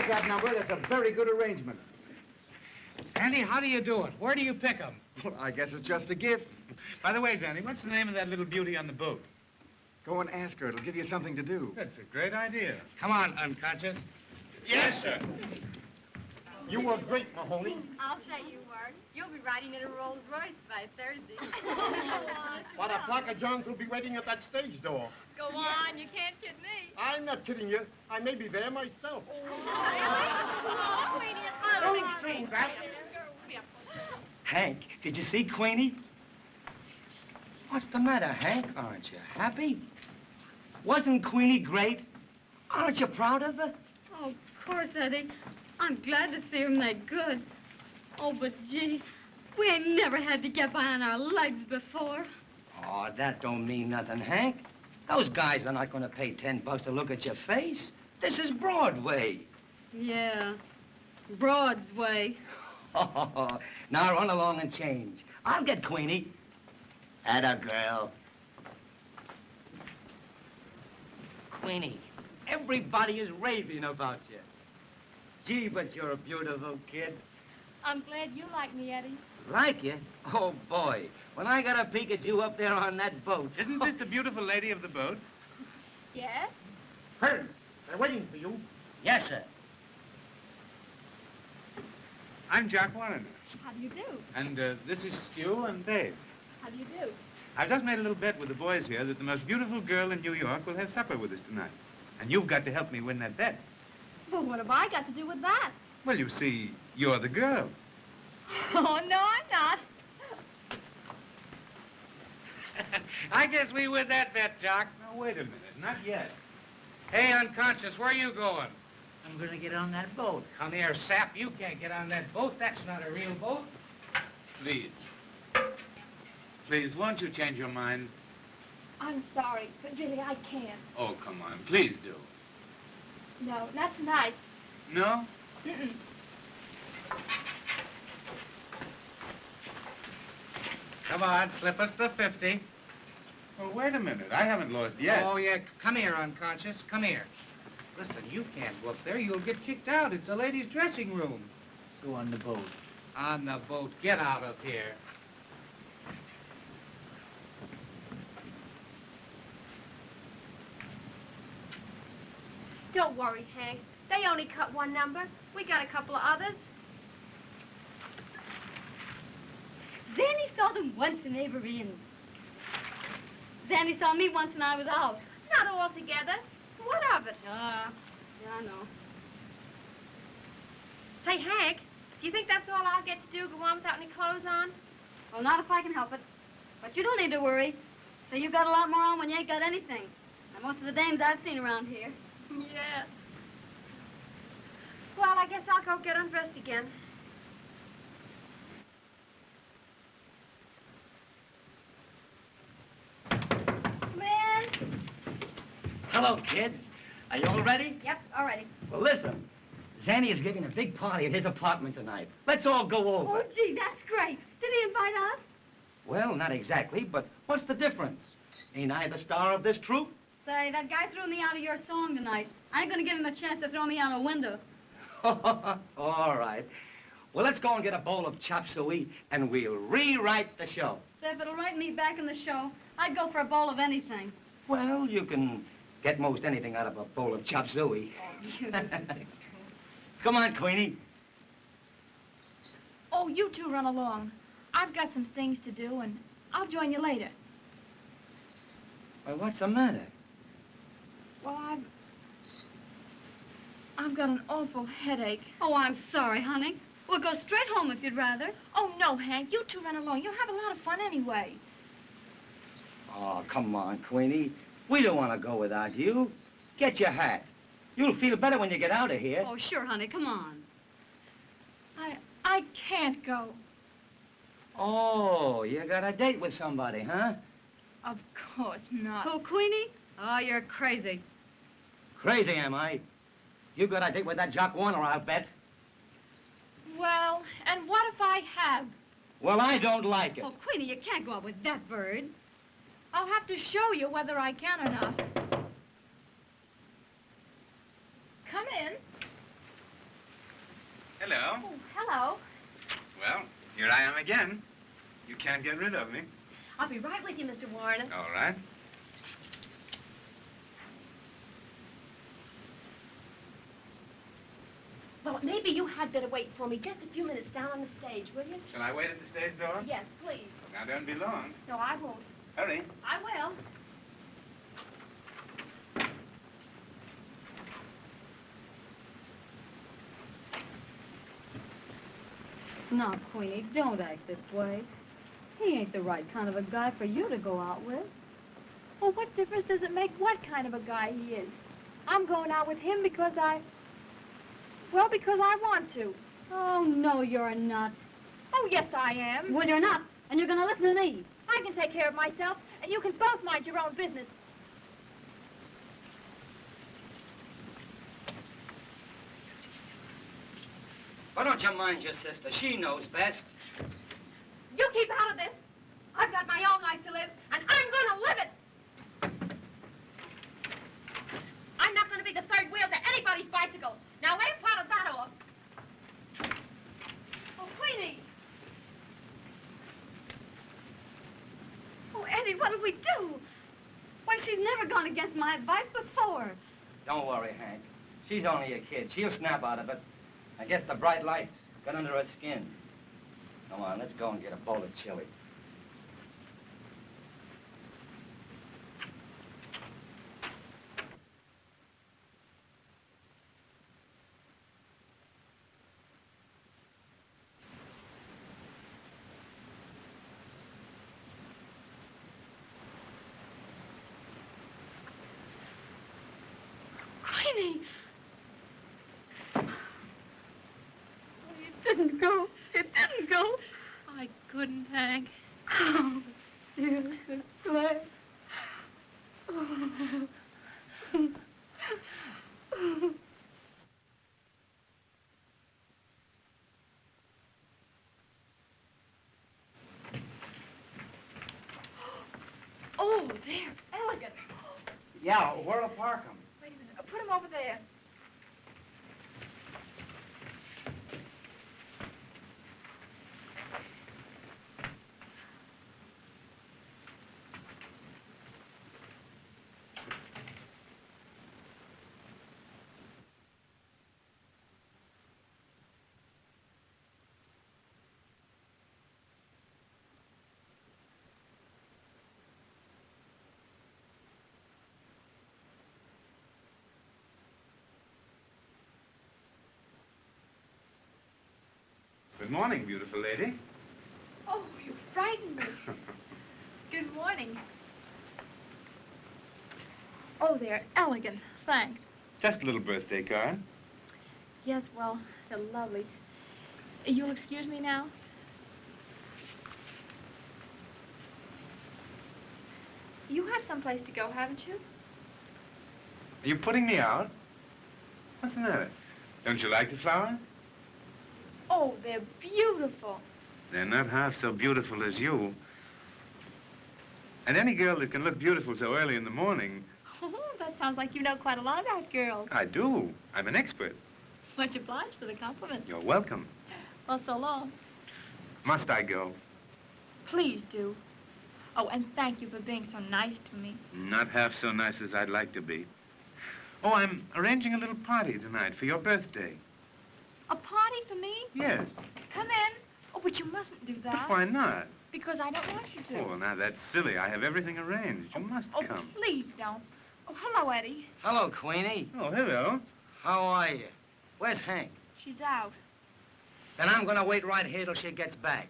like that number. That's a very good arrangement. Sandy, how do you do it? Where do you pick 'em? Well, I guess it's just a gift. By the way, Sandy, what's the name of that little beauty on the boat? Go and ask her. It'll give you something to do. That's a great idea. Come on, unconscious. Yes, sir. You were great, Mahoney. I'll say you were. You'll be riding in a Rolls Royce by Thursday. What a flock of Johns will be waiting at that stage door. Go on, you can't kid me. I'm not kidding you. I may be there myself. Oh, Queenie, it's Don't do that. Hank, did you see Queenie? What's the matter, Hank? Aren't you happy? Wasn't Queenie great? Aren't you proud of her? Oh, of course, Eddie. I'm glad to see him that good. Oh, but gee, we ain't never had to get by on our legs before. Oh, that don't mean nothing, Hank. Those guys are not going to pay $10 to look at your face. This is Broadway. Yeah, Broad's way. Oh, now run along and change. I'll get Queenie. Atta girl. Queenie, everybody is raving about you. Gee, but you're a beautiful kid. I'm glad you like me, Eddie. Like you? Oh, boy. When I got a peek at you up there on that boat. Isn't this the beautiful lady of the boat? Yes? Hey, they're waiting for you. Yes, sir. I'm Jack Warren. How do you do? And this is Stu and Dave. How do you do? I've just made a little bet with the boys here that the most beautiful girl in New York will have supper with us tonight. And you've got to help me win that bet. Well, what have I got to do with that? Well, you see, you're the girl. Oh, no, I'm not. I guess we win that bet, Jock. Now, wait a minute. Not yet. Hey, unconscious, where are you going? I'm gonna get on that boat. Come here, sap. You can't get on that boat. That's not a real boat. Please. Please, won't you change your mind? I'm sorry, but really, I can't. Oh, come on. Please do. No, not tonight. No? Mm-mm. Come on, slip us the 50. Well, wait a minute. I haven't lost yet. Oh, yeah. Come here, unconscious. Come here. Listen, you can't go up there. You'll get kicked out. It's a ladies' dressing room. Let's go on the boat. On the boat. Get out of here. Don't worry, Hank. They only cut one number. We got a couple of others. Zanny saw them once in Avery, and Zanny saw me once when I was out. Not all together. What of it? Yeah, I know. Say, Hank, do you think that's all I'll get to do, go on without any clothes on? Well, not if I can help it. But you don't need to worry. So you got a lot more on when you ain't got anything. Now, most of the dames I've seen around here. Yeah. Well, I guess I'll go get undressed again. Come in. Hello, kids. Are you all ready? Yep, all ready. Well, listen. Zanny is giving a big party at his apartment tonight. Let's all go over. Oh, gee, that's great. Did he invite us? Well, not exactly, but what's the difference? Ain't I the star of this troupe? Say, that guy threw me out of your song tonight. I ain't gonna give him a chance to throw me out a window. All right. Well, let's go and get a bowl of chop suey, and we'll rewrite the show. Say, if it'll write me back in the show, I'd go for a bowl of anything. Well, you can get most anything out of a bowl of chop suey. Come on, Queenie. Oh, you two run along. I've got some things to do, and I'll join you later. Well, what's the matter? Well, I've got an awful headache. Oh, I'm sorry, honey. We'll go straight home if you'd rather. Oh, no, Hank. You two run along. You'll have a lot of fun anyway. Oh, come on, Queenie. We don't want to go without you. Get your hat. You'll feel better when you get out of here. Oh, sure, honey. Come on. I can't go. Oh, you got a date with somebody, huh? Of course not. Who, Queenie? Oh, you're crazy. Crazy, am I? You got a date with that Jock Warner, I'll bet. Well, and what if I have? Well, I don't like it. Oh, Queenie, you can't go out with that bird. I'll have to show you whether I can or not. Come in. Hello. Oh, hello. Well, here I am again. You can't get rid of me. I'll be right with you, Mr. Warren. All right. Well, maybe you had better wait for me just a few minutes down on the stage, will you? Shall I wait at the stage door? Yes, please. Now, don't be long. No, I won't. Hurry. I will. Now, Queenie, don't act this way. He ain't the right kind of a guy for you to go out with. Well, what difference does it make what kind of a guy he is? I'm going out with him because because I want to. Oh, no, you're not. Oh, yes, I am. Well, you're not, and you're going to listen to me. I can take care of myself, and you can both mind your own business. Why don't you mind your sister? She knows best. You keep out of this. I've got my own life to live, and I'm going to live it. I'm not going to be the third wheel to anybody's bicycle. Now, lay part of that off. Oh, Queenie. Oh, Eddie, what'll we do? Why, she's never gone against my advice before. Don't worry, Hank. She's only a kid. She'll snap out of it. I guess the bright lights got under her skin. Come on, let's go and get a bowl of chili. Queenie! It didn't go. It didn't go. I couldn't, Hank. Oh, yes, it's glad. Oh. Oh, they're elegant. Yeah, where'll I park 'em? Wait a minute. Put them over there. Good morning, beautiful lady. Oh, you frightened me. Good morning. Oh, they're elegant. Thanks. Just a little birthday card. Yes, well, they're lovely. You'll excuse me now? You have someplace to go, haven't you? Are you putting me out? What's the matter? Don't you like the flowers? Oh, they're beautiful. They're not half so beautiful as you. And any girl that can look beautiful so early in the morning... That sounds like you know quite a lot about girls. I do. I'm an expert. Much obliged for the compliment. You're welcome. Well, so long. Must I go? Please do. Oh, and thank you for being so nice to me. Not half so nice as I'd like to be. Oh, I'm arranging a little party tonight for your birthday. A party for me? Yes. Come in. Oh, but you mustn't do that. But why not? Because I don't want you to. Oh, now that's silly. I have everything arranged. You must come. Please don't. Oh, hello, Eddie. Hello, Queenie. Oh, hello. How are you? Where's Hank? She's out. Then I'm gonna wait right here till she gets back.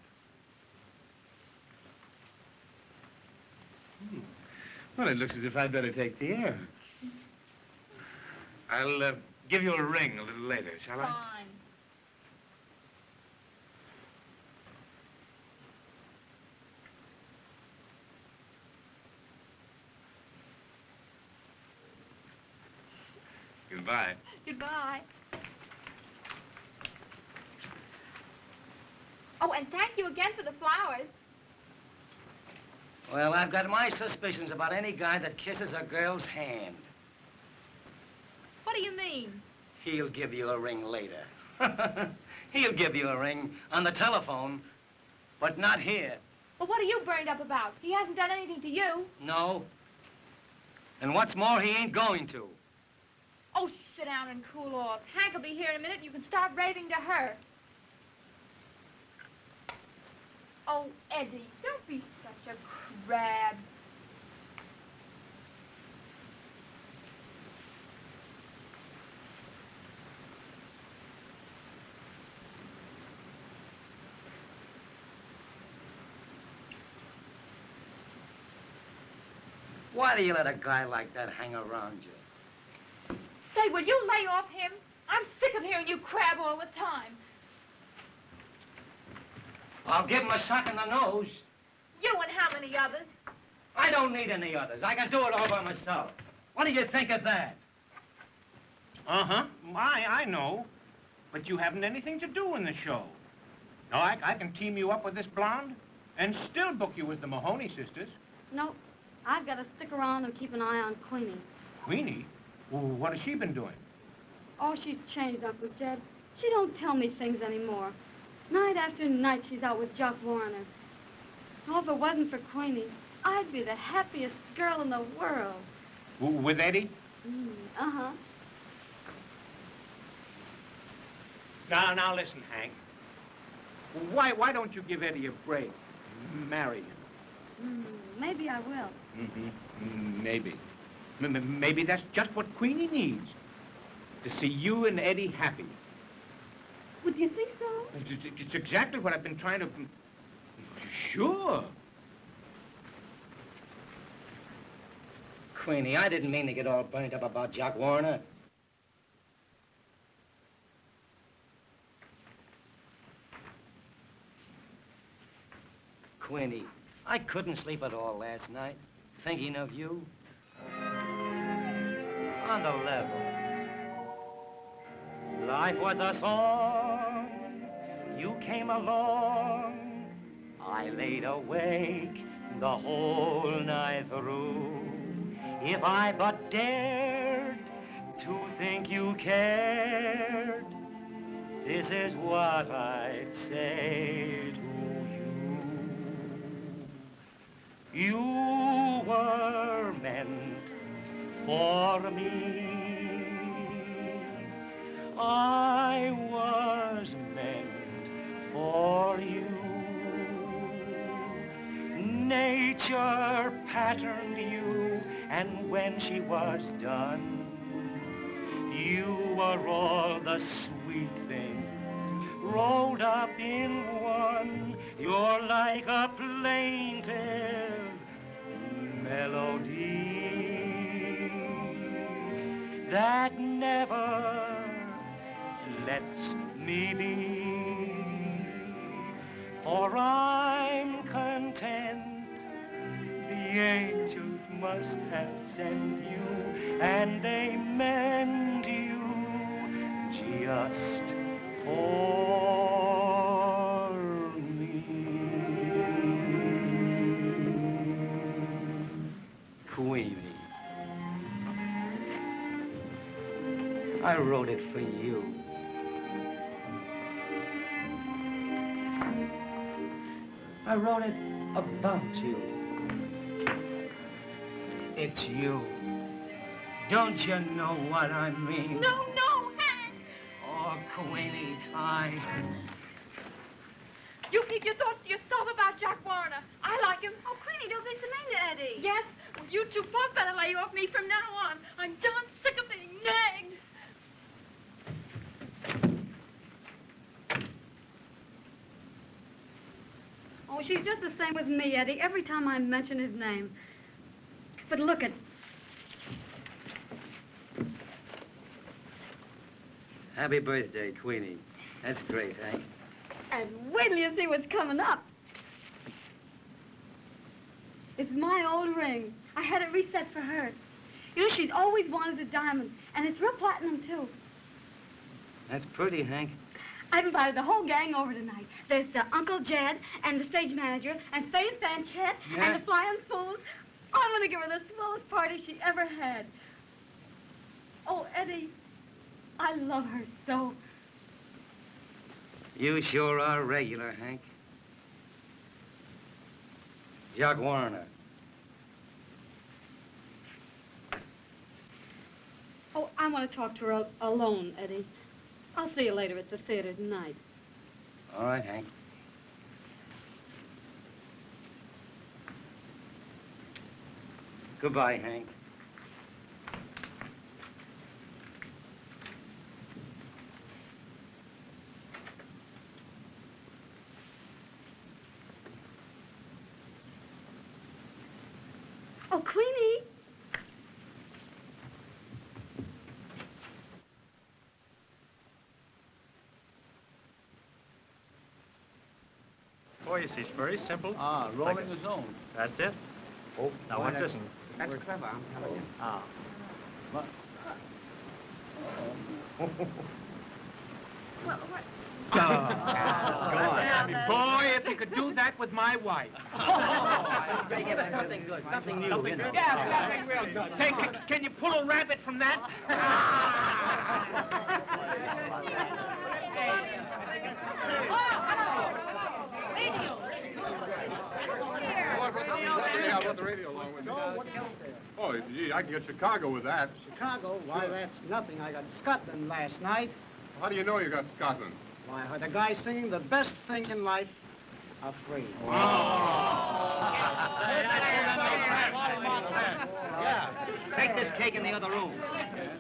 Well, it looks as if I'd better take the air. I'll give you a ring a little later, shall I? Fine. Goodbye. Goodbye. Oh, and thank you again for the flowers. Well, I've got my suspicions about any guy that kisses a girl's hand. What do you mean? He'll give you a ring later. He'll give you a ring on the telephone, but not here. Well, what are you burned up about? He hasn't done anything to you. No. And what's more, he ain't going to. Oh, sit down and cool off. Hank will be here in a minute and you can start raving to her. Oh, Eddie, don't be such a crab. Why do you let a guy like that hang around you? Say, will you lay off him? I'm sick of hearing you crab all the time. I'll give him a sock in the nose. You and how many others? I don't need any others. I can do it all by myself. What do you think of that? Uh-huh. I know. But you haven't anything to do in the show. No, I can team you up with this blonde and still book you as the Mahoney sisters. No, I've got to stick around and keep an eye on Queenie. Queenie? Well, what has she been doing? Oh, she's changed, Uncle Jed. She don't tell me things anymore. Night after night, she's out with Jock Warner. Oh, if it wasn't for Queenie, I'd be the happiest girl in the world. With Eddie? Uh-huh. Now listen, Hank. Why don't you give Eddie a break? Marry him. Maybe I will. Maybe. Maybe that's just what Queenie needs. To see you and Eddie happy. Would you think so? It's exactly what I've been trying to... Sure. Queenie, I didn't mean to get all burnt up about Jock Warner. Queenie, I couldn't sleep at all last night, thinking of you. On the level. Life was a song, you came along. I laid awake the whole night through. If I but dared to think you cared, this is what I'd say to you. You were meant for me. I was meant for you. Nature patterned you, and when she was done, you were all the sweet things rolled up in one. You're like a plaintive melody that never lets me be, for I'm content. The angels must have sent you, and they meant you just for me. Queenie, I wrote it for you. I wrote it about you. It's you. Don't you know what I mean? No, Hank! Oh, Queenie, You keep your thoughts to yourself about Jock Warner. I like him. Oh, Queenie, don't be so mean to Eddie. Yes? Well, you two both better lay off me from now on. I'm darn sick of being nagged. Oh, she's just the same with me, Eddie, every time I mention his name. But look at... Happy birthday, Queenie. That's great, Hank. And wait till you see what's coming up. It's my old ring. I had it reset for her. You know, she's always wanted a diamond, and it's real platinum, too. That's pretty, Hank. I've invited the whole gang over tonight. There's Uncle Jed and the stage manager and Faye and Fanchette and the Flying Fools. Oh, I'm going to give her the smallest party she ever had. Oh, Eddie, I love her so. You sure are regular, Hank. Jock Warner. Oh, I want to talk to her alone, Eddie. I'll see you later at the theater tonight. All right, Hank. Goodbye, Hank. Oh, Queenie. Oh, you see, it's very simple. Rolling the zone. That's it. Oh, now watch this. That's clever, I'm telling you. Ah. Well, what? Boy, if you could do that with my wife. Say, give us something good, something new. Something good? Yeah, something real good. Say, can you pull a rabbit from that? Yeah, I brought the radio along with me. Oh, gee, I can get Chicago with that. Chicago? Why, that's nothing. I got Scotland last night. How do you know you got Scotland? Why, I heard a guy singing the best thing in life, are free. Yeah. Take this cake in the other room.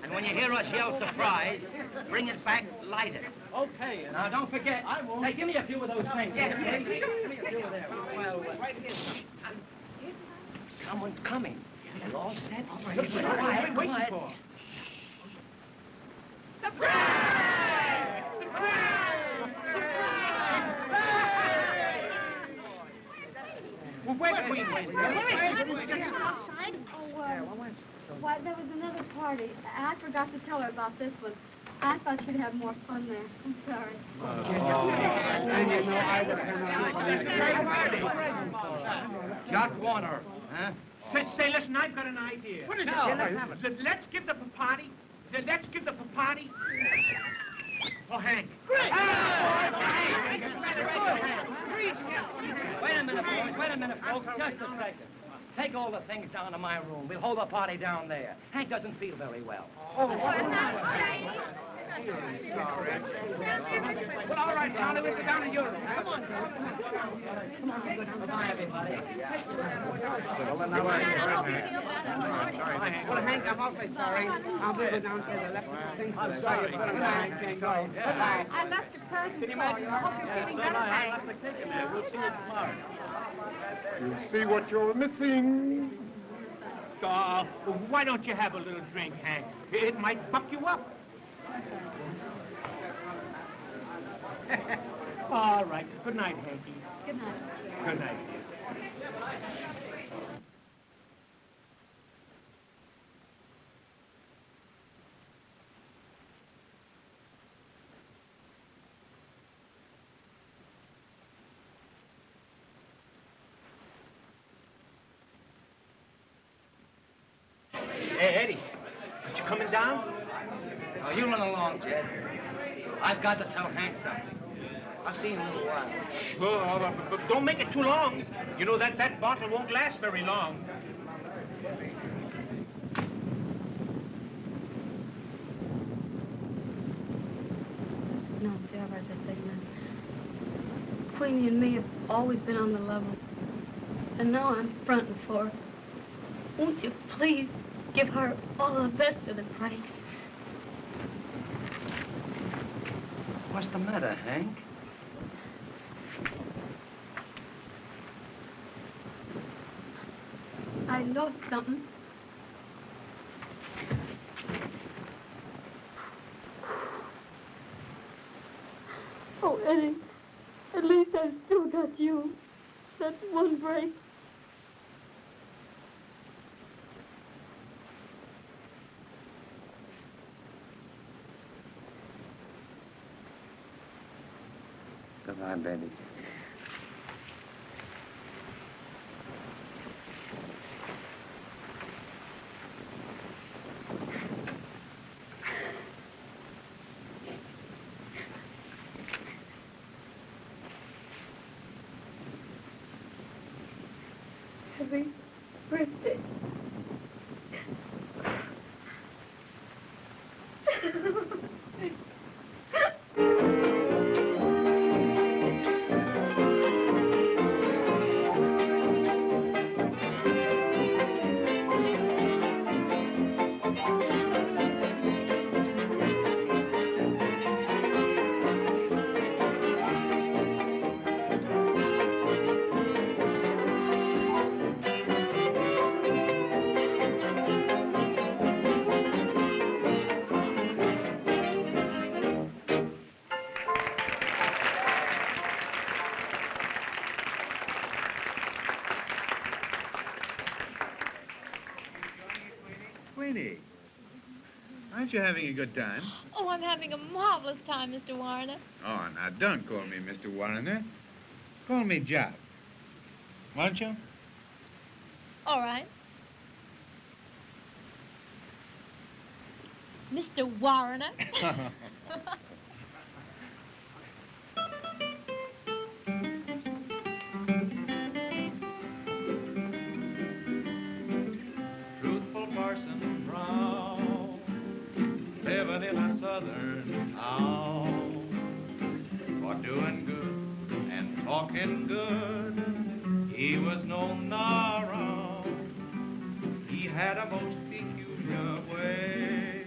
And when you hear us yell surprise, bring it back lighted. Okay. Now, don't forget. I won't. Hey, give me a few of those things. Yeah, Give me a few of them. Well, right here. Someone's coming. We're all set. All right, quiet, quiet. Well, wait. Outside? Why, there was another party. I forgot to tell her about this one. I thought she'd have more fun there. I'm sorry. And you know, I would have Jock Warner, huh? Say, listen, I've got an idea. What is it? Let's give the party. Let's give the party. Oh, Hank. Great! Wait a minute, boys. Wait a minute, folks. Just a second. Take all the things down to my room. We'll hold the party down there. Hank doesn't feel very well. Oh, well, all right, Charlie, we'll go down to your room. Come on. Goodbye, everybody. Well, Hank, I'm awfully sorry. I'll be down to the left. I'm sorry, but I can't go. I left a present for you. I hope you're feeling better, Hank. We'll see you tomorrow. You see what you're missing? Why don't you have a little drink, Hank? It might buck you up. All right. Good night, Hanky. Good night. Good night. Hey, Eddie, aren't you coming down? Oh, you run along, Jed. I've got to tell Hank something. I'll see you in a little while. Sure, but don't make it too long. You know that bottle won't last very long. No, there was a thing, man. Queenie and me have always been on the level. And now I'm fronting for her. Won't you please give her all the best of the breaks? What's the matter, Hank? I lost something. Oh, Eddie, at least I've still got you. That's one break. Goodbye, baby. Queenie, aren't you having a good time? Oh, I'm having a marvelous time, Mr. Warner. Oh, now don't call me Mr. Warner. Call me Jock. Won't you? All right. Mr. Warner. Truthful Parson Brown, living in a southern town, for doing good and talking good, he was known around. He had a most peculiar way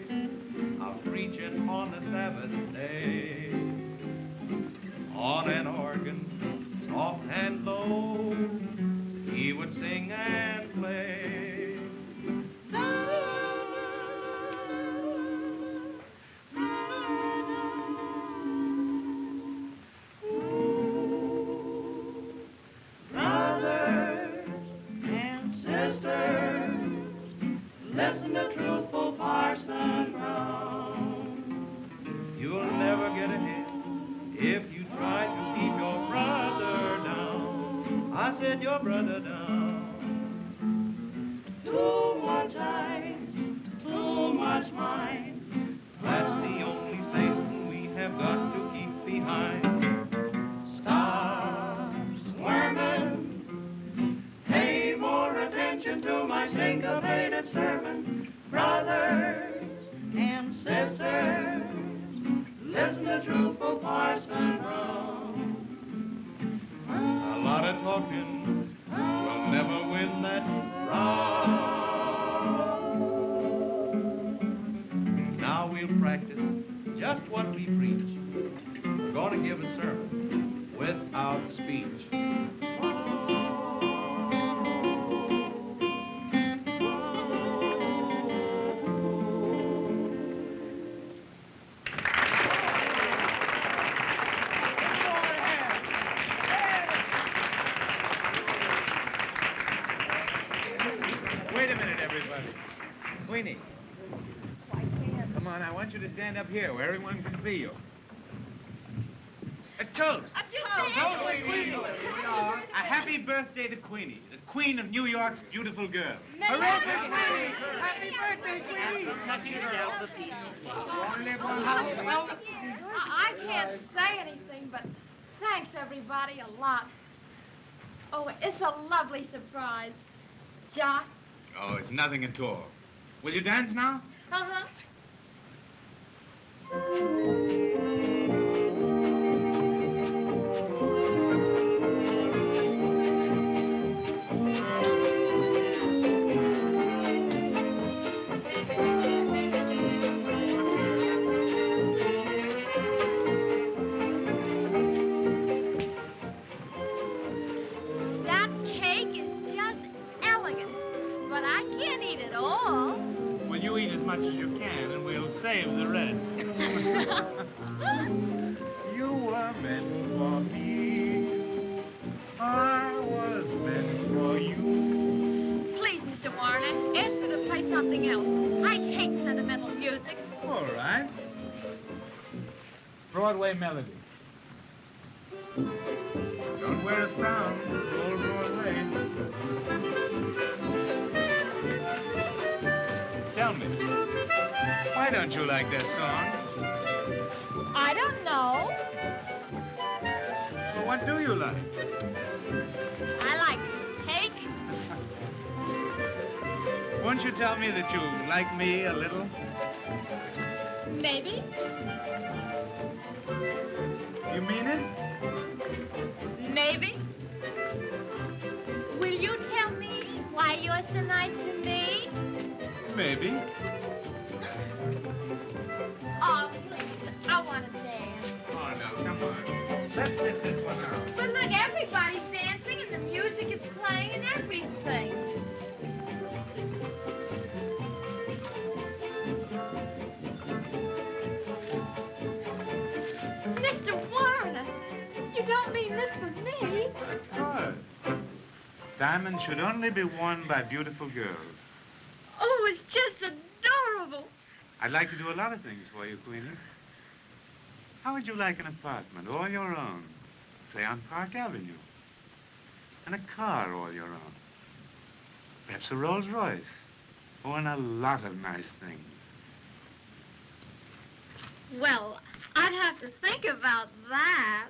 of preaching on the Sabbath day, on an organ, soft and low, he would sing and play. Brothers and sisters, listen to truthful Parson Brown. You'll never get ahead if you try to keep your brother down. I said your brother down. Too much eyes, too much mind. That's the only Satan we have got to keep behind. Stop squirming. Pay more attention to my syncopated sermon. Brothers and sisters, listen to truthful Parson Brown. A lot of talking will never win that round. Now we'll practice just what we preach. We're going to give a sermon without speech. Wait a minute, everybody. Queenie. Come on, I want you to stand up here where everyone can see you. A toast. A Toast to Queenie. A happy birthday to Queenie, the queen of New York's beautiful girls. Hooray for Queenie! Happy birthday, Queenie! Well, I can't say anything, but thanks, everybody, a lot. Oh, it's a lovely surprise. Jock? Oh, it's nothing at all. Will you dance now? Uh-huh. That cake is just elegant, but I can't eat it all. Well, you eat as much as you can, and we'll save the rest. You were meant for me. I was meant for you. Please, Mr. Warner, ask her to play something else. I hate sentimental music. All right. Broadway Melody. Don't wear a frown, old Broadway. Tell me, why don't you like that song? I don't know. Well, what do you like? I like cake. Won't you tell me that you like me a little? Maybe. You mean it? Maybe. Will you tell me why you're so nice to me? Maybe. Oh, please. I want to dance. Oh, no, come on. Let's sit this one out. But look, everybody's dancing and the music is playing and everything. Mr. Warner, you don't mean this for me. Of course. Diamonds should only be worn by beautiful girls. Oh, it's just adorable. I'd like to do a lot of things for you, Queenie. How would you like an apartment all your own, say on Park Avenue? And a car all your own. Perhaps a Rolls Royce. Oh, and a lot of nice things. Well, I'd have to think about that.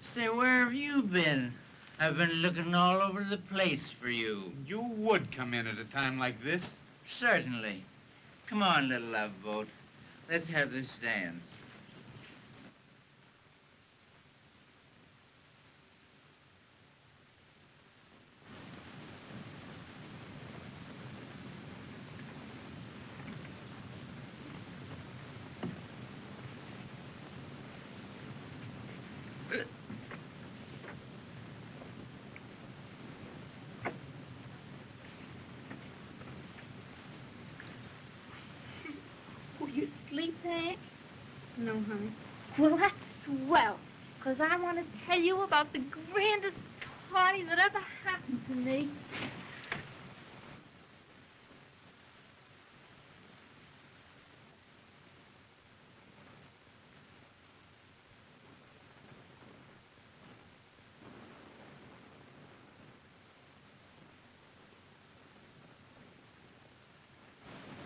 Say, where have you been? I've been looking all over the place for you. You would come in at a time like this. Certainly. Come on, little love boat. Let's have this dance. Will you sleep, Hank? No, honey. Well, that's swell, because I want to tell you about the grandest party that ever happened to me.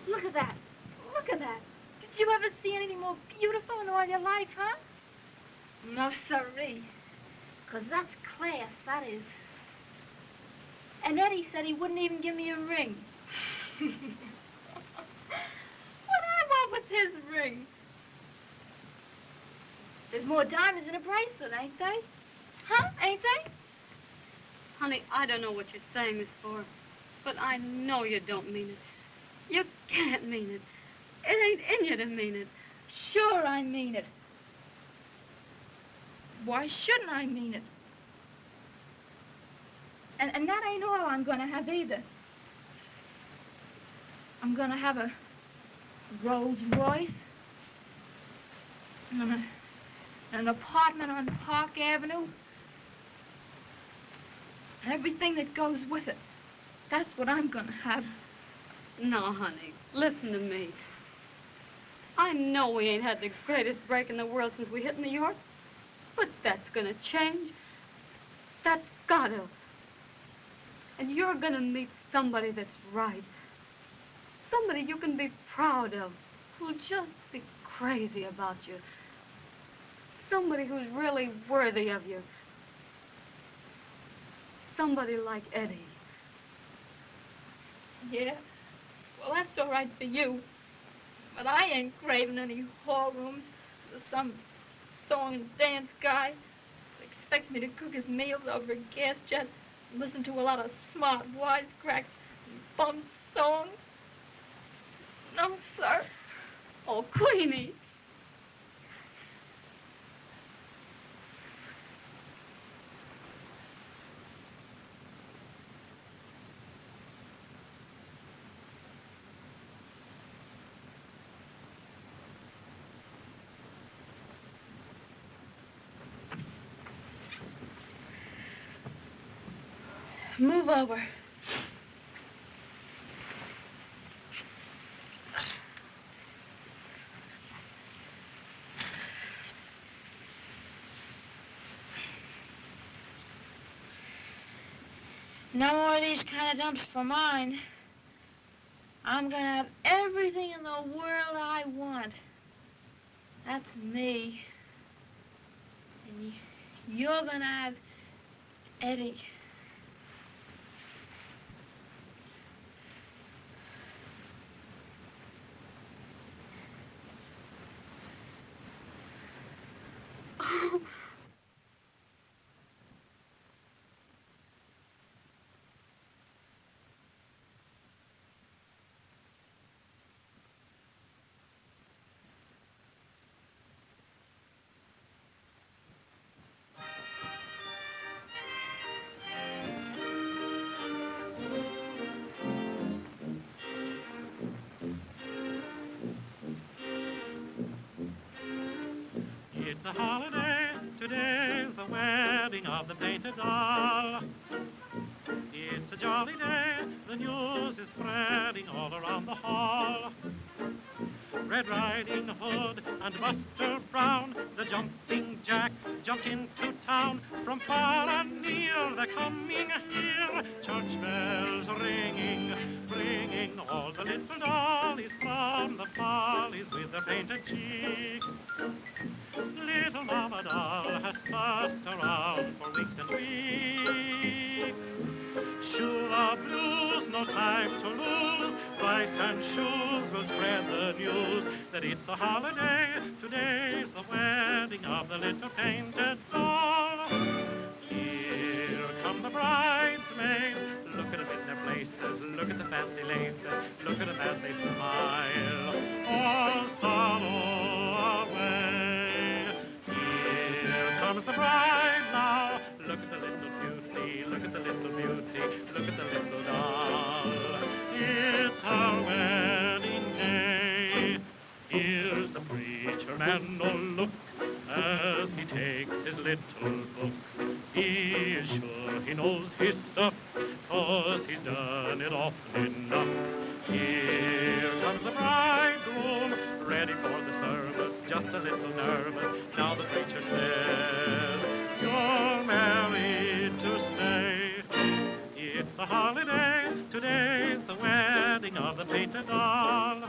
Look at that. Look at that. Did you ever see anything more beautiful in all your life, huh? No, sirree. Because that's class, that is. And Eddie said he wouldn't even give me a ring. What I want with his ring? There's more diamonds in a bracelet, ain't they? Huh? Ain't they? Honey, I don't know what you're saying this for, but I know you don't mean it. You can't mean it. It ain't in you to mean it. Sure I mean it. Why shouldn't I mean it? And that ain't all I'm gonna have either. I'm gonna have a Rolls Royce and an apartment on Park Avenue and everything that goes with it. That's what I'm gonna have. No, honey, listen to me. I know we ain't had the greatest break in the world since we hit New York, but that's gonna change. That's gotta. And you're gonna meet somebody that's right. Somebody you can be proud of, who'll just be crazy about you. Somebody who's really worthy of you. Somebody like Eddie. Yeah? Well, that's all right for you. But I ain't craving any hall rooms for some song and dance guy who expects me to cook his meals over a gas jet and listen to a lot of smart wisecracks and bum songs. No, sir. Oh, Queenie. Move over. No more of these kind of dumps for mine. I'm gonna have everything in the world I want. That's me. And you're gonna have Eddie. a holiday, today's the wedding of the painted doll. It's a jolly day, the news is spreading all around the hall. Red Riding Hood and Buster Brown, the jumping jack, jumped into town. From far and near they're coming here, church bells ringing, ringing all the little dollies from the follies with their painted cheeks. Little Mama Doll has fussed around for weeks and weeks. Shoe the blues, no time to lose. Rice and shoes will spread the news that it's a holiday. Today's the wedding of the little painted doll. Here come the bridesmaids. Look at them in their places. Look at the fancy laces. Look at them as they smile. All sorrow away. Here comes the bride now. Look at the little beauty. Look at the little beauty. Look at the little doll. It's her wedding day. Here's the preacher man, oh look, as he takes his little book. He is sure he knows his stuff, 'cause he's done it often enough. Here comes the bridegroom, ready for the service, just a little nervous. Now the preacher says, you're married to stay. It's a holiday, today's the wedding of the painted doll.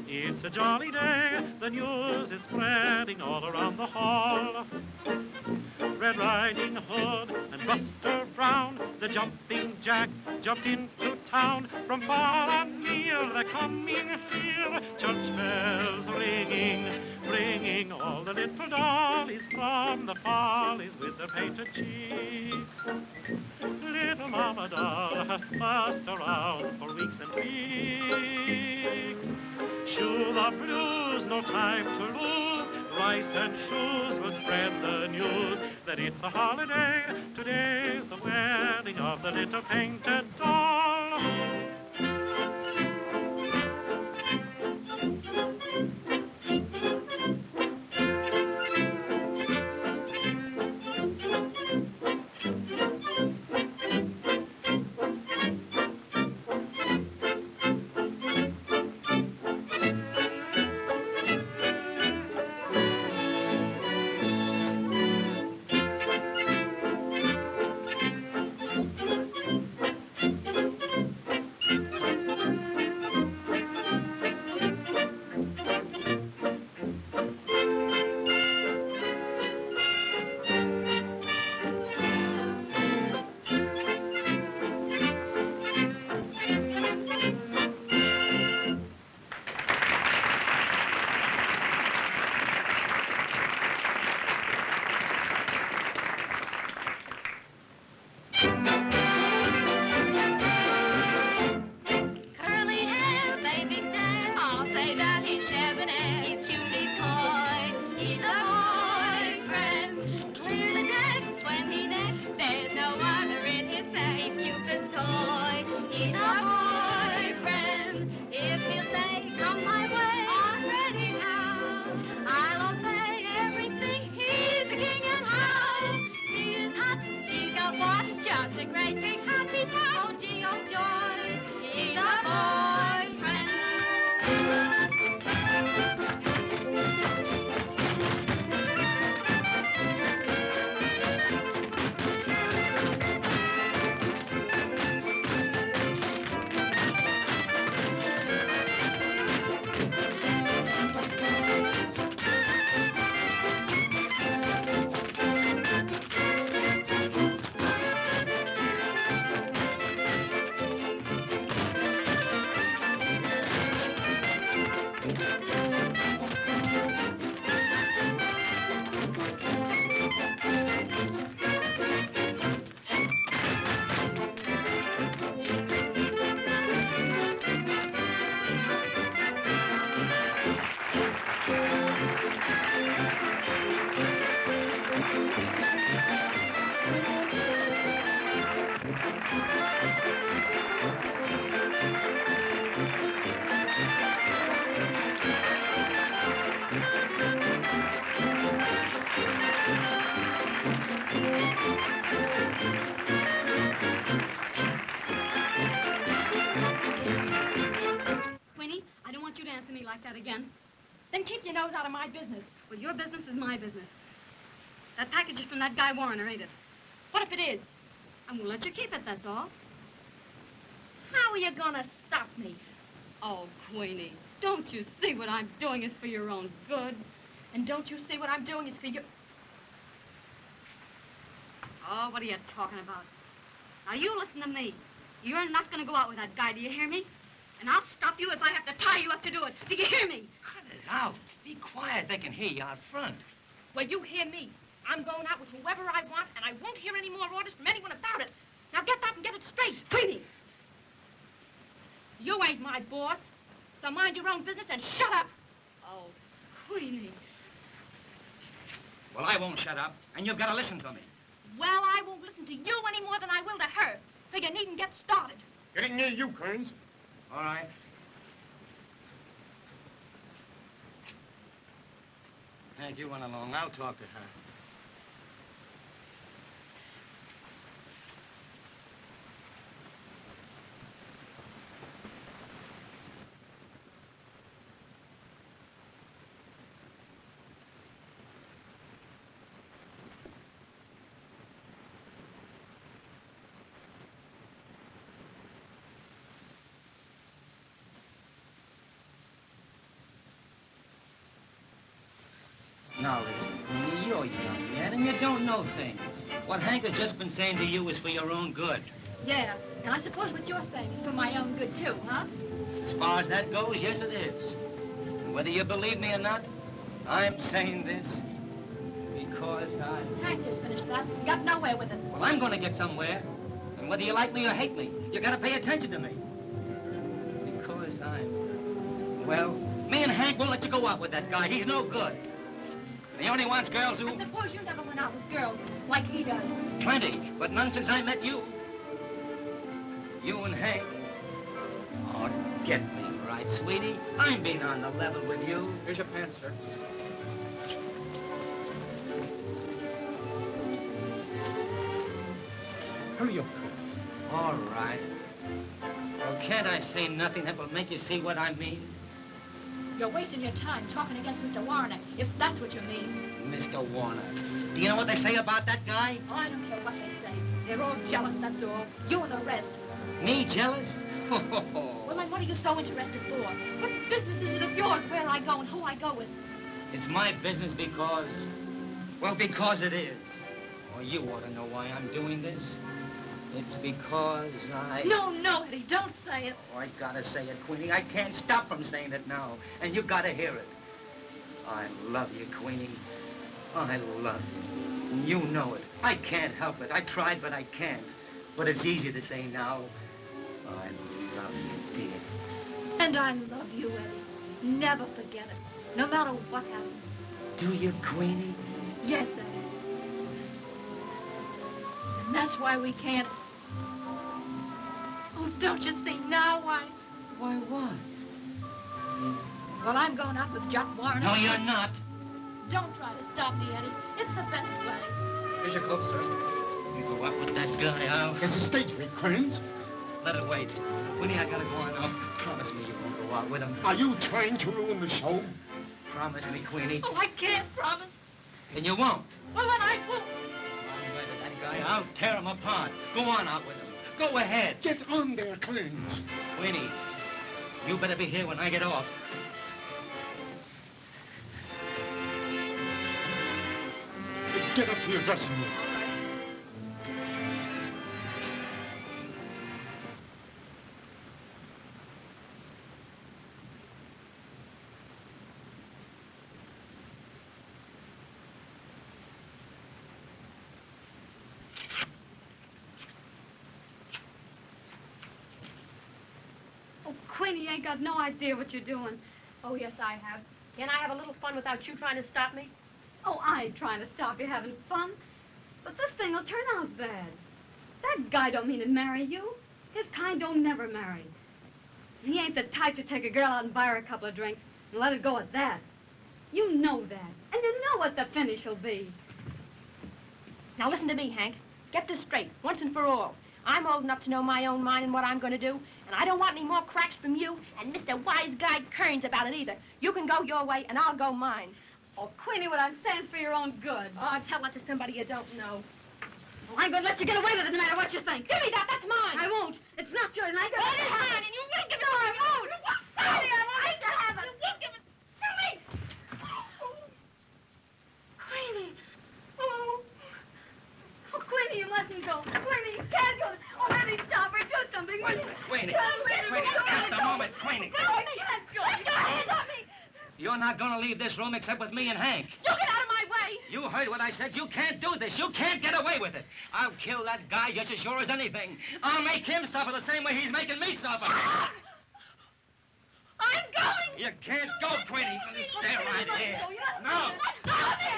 It's a jolly day, the news is spreading all around the hall. Red Riding Hood and Buster Brown, the jumping jack, jumped into town. From far and near they're coming here, church bells ringing, ringing all the little dollies from the follies with their painted cheeks. Little Mama Doll has fussed around for weeks and weeks. Shoe the blues, no time to lose. Rice and shoes will spread the news that it's a holiday. Today's the wedding of the little painted doll. Just a great big happy town. Oh, gee, oh, joy. He's a boyfriend. answer me like that again. Then keep your nose out of my business. Well, your business is my business. That package is from that guy Warner, ain't it? What if it is? I'm gonna let you keep it, that's all. How are you gonna stop me? Oh, Queenie, don't you see what I'm doing is for your own good? And don't you see what I'm doing is for you? Oh, what are you talking about? Now, you listen to me. You're not gonna go out with that guy, do you hear me? And I'll stop you if I have to tie you up to do it. Do you hear me? Cut it out. Be quiet. They can hear you out front. Well, you hear me. I'm going out with whoever I want, and I won't hear any more orders from anyone about it. Now get that and get it straight. Queenie! You ain't my boss, so mind your own business and shut up. Oh, Queenie. Well, I won't shut up, and you've got to listen to me. Well, I won't listen to you any more than I will to her, so you needn't get started. Getting near you, Kearns. All right. Hank, you run along. I'll talk to her. Now listen, you're young yet, and you don't know things. What Hank has just been saying to you is for your own good. Yeah, and I suppose what you're saying is for my own good, too, huh? As far as that goes, yes, it is. And whether you believe me or not, I'm saying this because I... Hank just finished that. Got nowhere with it. Well, I'm going to get somewhere. And whether you like me or hate me, you got to pay attention to me. Because I'm... Well, me and Hank won't let you go out with that guy. He's no good. He only wants girls who... I suppose you never went out with girls like he does. Plenty, but none since I met you. You and Hank. Oh, get me right, sweetie. I'm being on the level with you. Here's your pants, sir. Hurry up, Kearns. All right. Well, can't I say nothing that will make you see what I mean? You're wasting your time talking against Mr. Warner, if that's what you mean. Mr. Warner. Do you know what they say about that guy? Oh, I don't care what they say. They're all jealous, that's all. You and the rest. Me jealous? Well, then what are you so interested for? What business is it of yours where I go and who I go with? It's my business because... Well, because it is. Well, you ought to know why I'm doing this. It's because I... No, Eddie, don't say it. Oh, I gotta say it, Queenie. I can't stop from saying it now. And you gotta hear it. I love you, Queenie. I love you. And you know it. I can't help it. I tried, but I can't. But it's easy to say now. I love you, dear. And I love you, Eddie. Never forget it. No matter what happens. Do you, Queenie? Yes, Eddie. And that's why we can't... Oh, don't you see now why? Why what? Well, I'm going out with Jock Warner. No, you're not. Don't try to stop me, Eddie. It's the best way. Here's your coat, sir. You go out with that guy, I'll... There's a stage me, Kearns. Let it wait. Queenie, I gotta go on now. Promise me you won't go out with him. Are you trying to ruin the show? Promise me, Queenie. Oh, I can't promise. And you won't. Well, then I won't. I'm right with that guy. I'll tear him apart. Go on out with him. Go ahead. Get on there, Kearns. Queenie, you better be here when I get off. Get up to your dressing room. Oh, Queenie, you ain't got no idea what you're doing. Oh, yes, I have. Can I have a little fun without you trying to stop me? Oh, I ain't trying to stop you having fun. But this thing will turn out bad. That guy don't mean to marry you. His kind don't never marry. He ain't the type to take a girl out and buy her a couple of drinks and let it go at that. You know that. And you know what the finish will be. Now listen to me, Hank. Get this straight, once and for all. I'm old enough to know my own mind and what I'm going to do, and And I don't want any more cracks from you and Mr. Wise Guy Kearns about it either. You can go your way, and I'll go mine. Oh, Queenie, what I'm saying's for your own good. Oh, tell that to somebody you don't know. Well, I ain't gonna let you get away with it no matter what you think. Give me that, that's mine. I won't. It's not yours, and I ain't gonna... It is mine, and you won't give it No, to me. I won't. Sorry, I won't. To have it. You won't give it to me. Queenie. Oh, Queenie, you mustn't go. Queenie, you can't go. Oh, Eddie, stop her. Do something. Queenie. Queenie, just a moment, Queenie. Queenie, you can't go. Let your hands off me. You're not gonna leave this room except with me and Hank. You get out of my way. You heard what I said. You can't do this. You can't get away with it. I'll kill that guy just as sure as anything. I'll make him suffer the same way he's making me suffer. I'm going. You can't go, Queenie. Stay right here. No. Let go of me.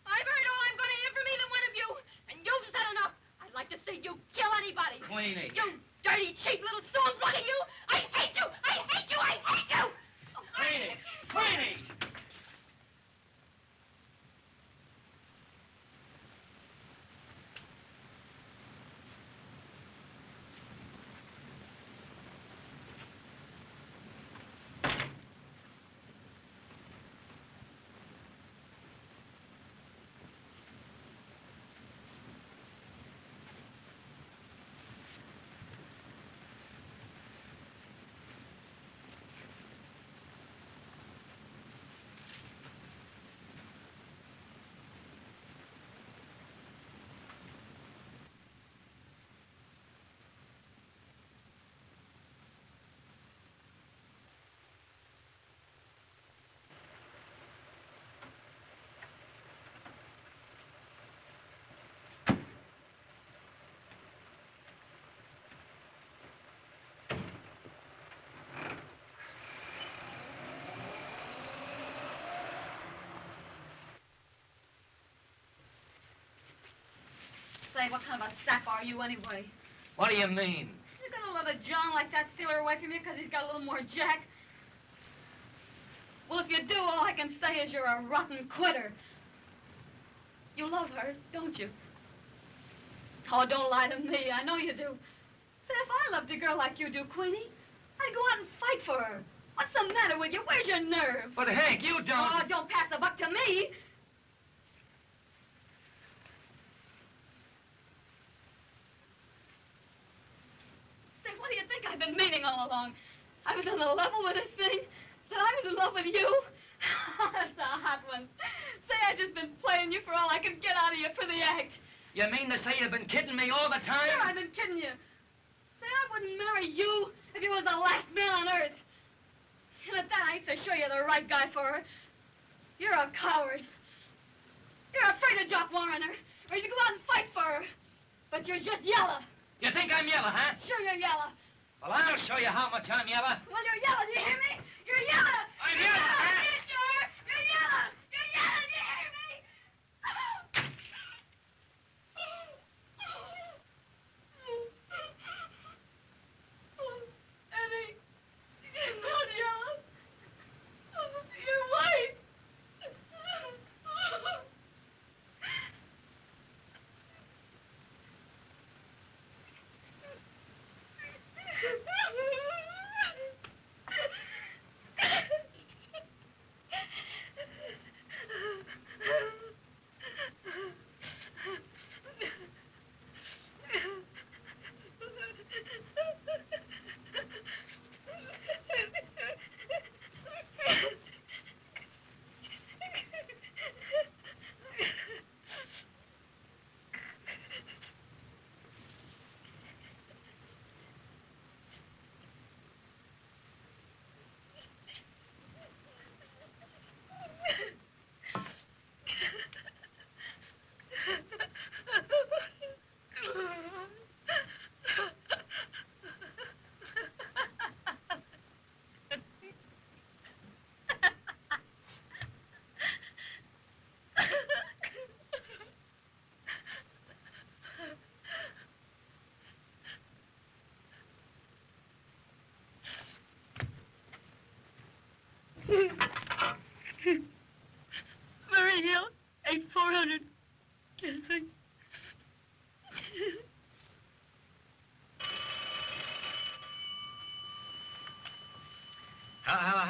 I've heard all I'm going to hear from either one of you, and you've said enough. I'd like to see you kill anybody. Queenie. You dirty, cheap little storm flood of you. I hate you. I hate you. I hate you. Queenie. Queenie. Say, what kind of a sap are you anyway? What do you mean? You're gonna let a John like that steal her away from you because he's got a little more jack? Well, if you do, all I can say is you're a rotten quitter. You love her, don't you? Oh, don't lie to me. I know you do. Say, if I loved a girl like you do, Queenie, I'd go out and fight for her. What's the matter with you? Where's your nerve? But, Hank, you don't... Oh, don't pass the buck to me. Say, what do you think I've been meaning all along? I was on the level with this thing. That I was in love with you. That's a hot one. Say, I've just been playing you for all I could get out of you for the act. You mean to say you've been kidding me all the time? Sure, I've been kidding you. Say, I wouldn't marry you if you was the last man on earth. And at that, I ain't so sure you're the right guy for her. You're a coward. You're afraid of Jock Warrener, or you go out and fight for her. But you're just yellow. You think I'm yellow, huh? Sure, you're yellow. Well, I'll show you how much I'm yellow. Well, you're yellow, do you hear me? You're yellow. I'm yellow, huh? You sure? You're yellow. You're yellow, do you hear me? Eddie, you're not yellow. You're white.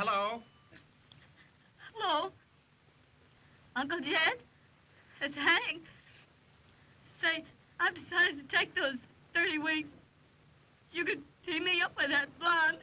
Hello? Hello? Uncle Jed? It's Hank. Say, I've decided to take those 30 weeks. You could team me up with that blonde.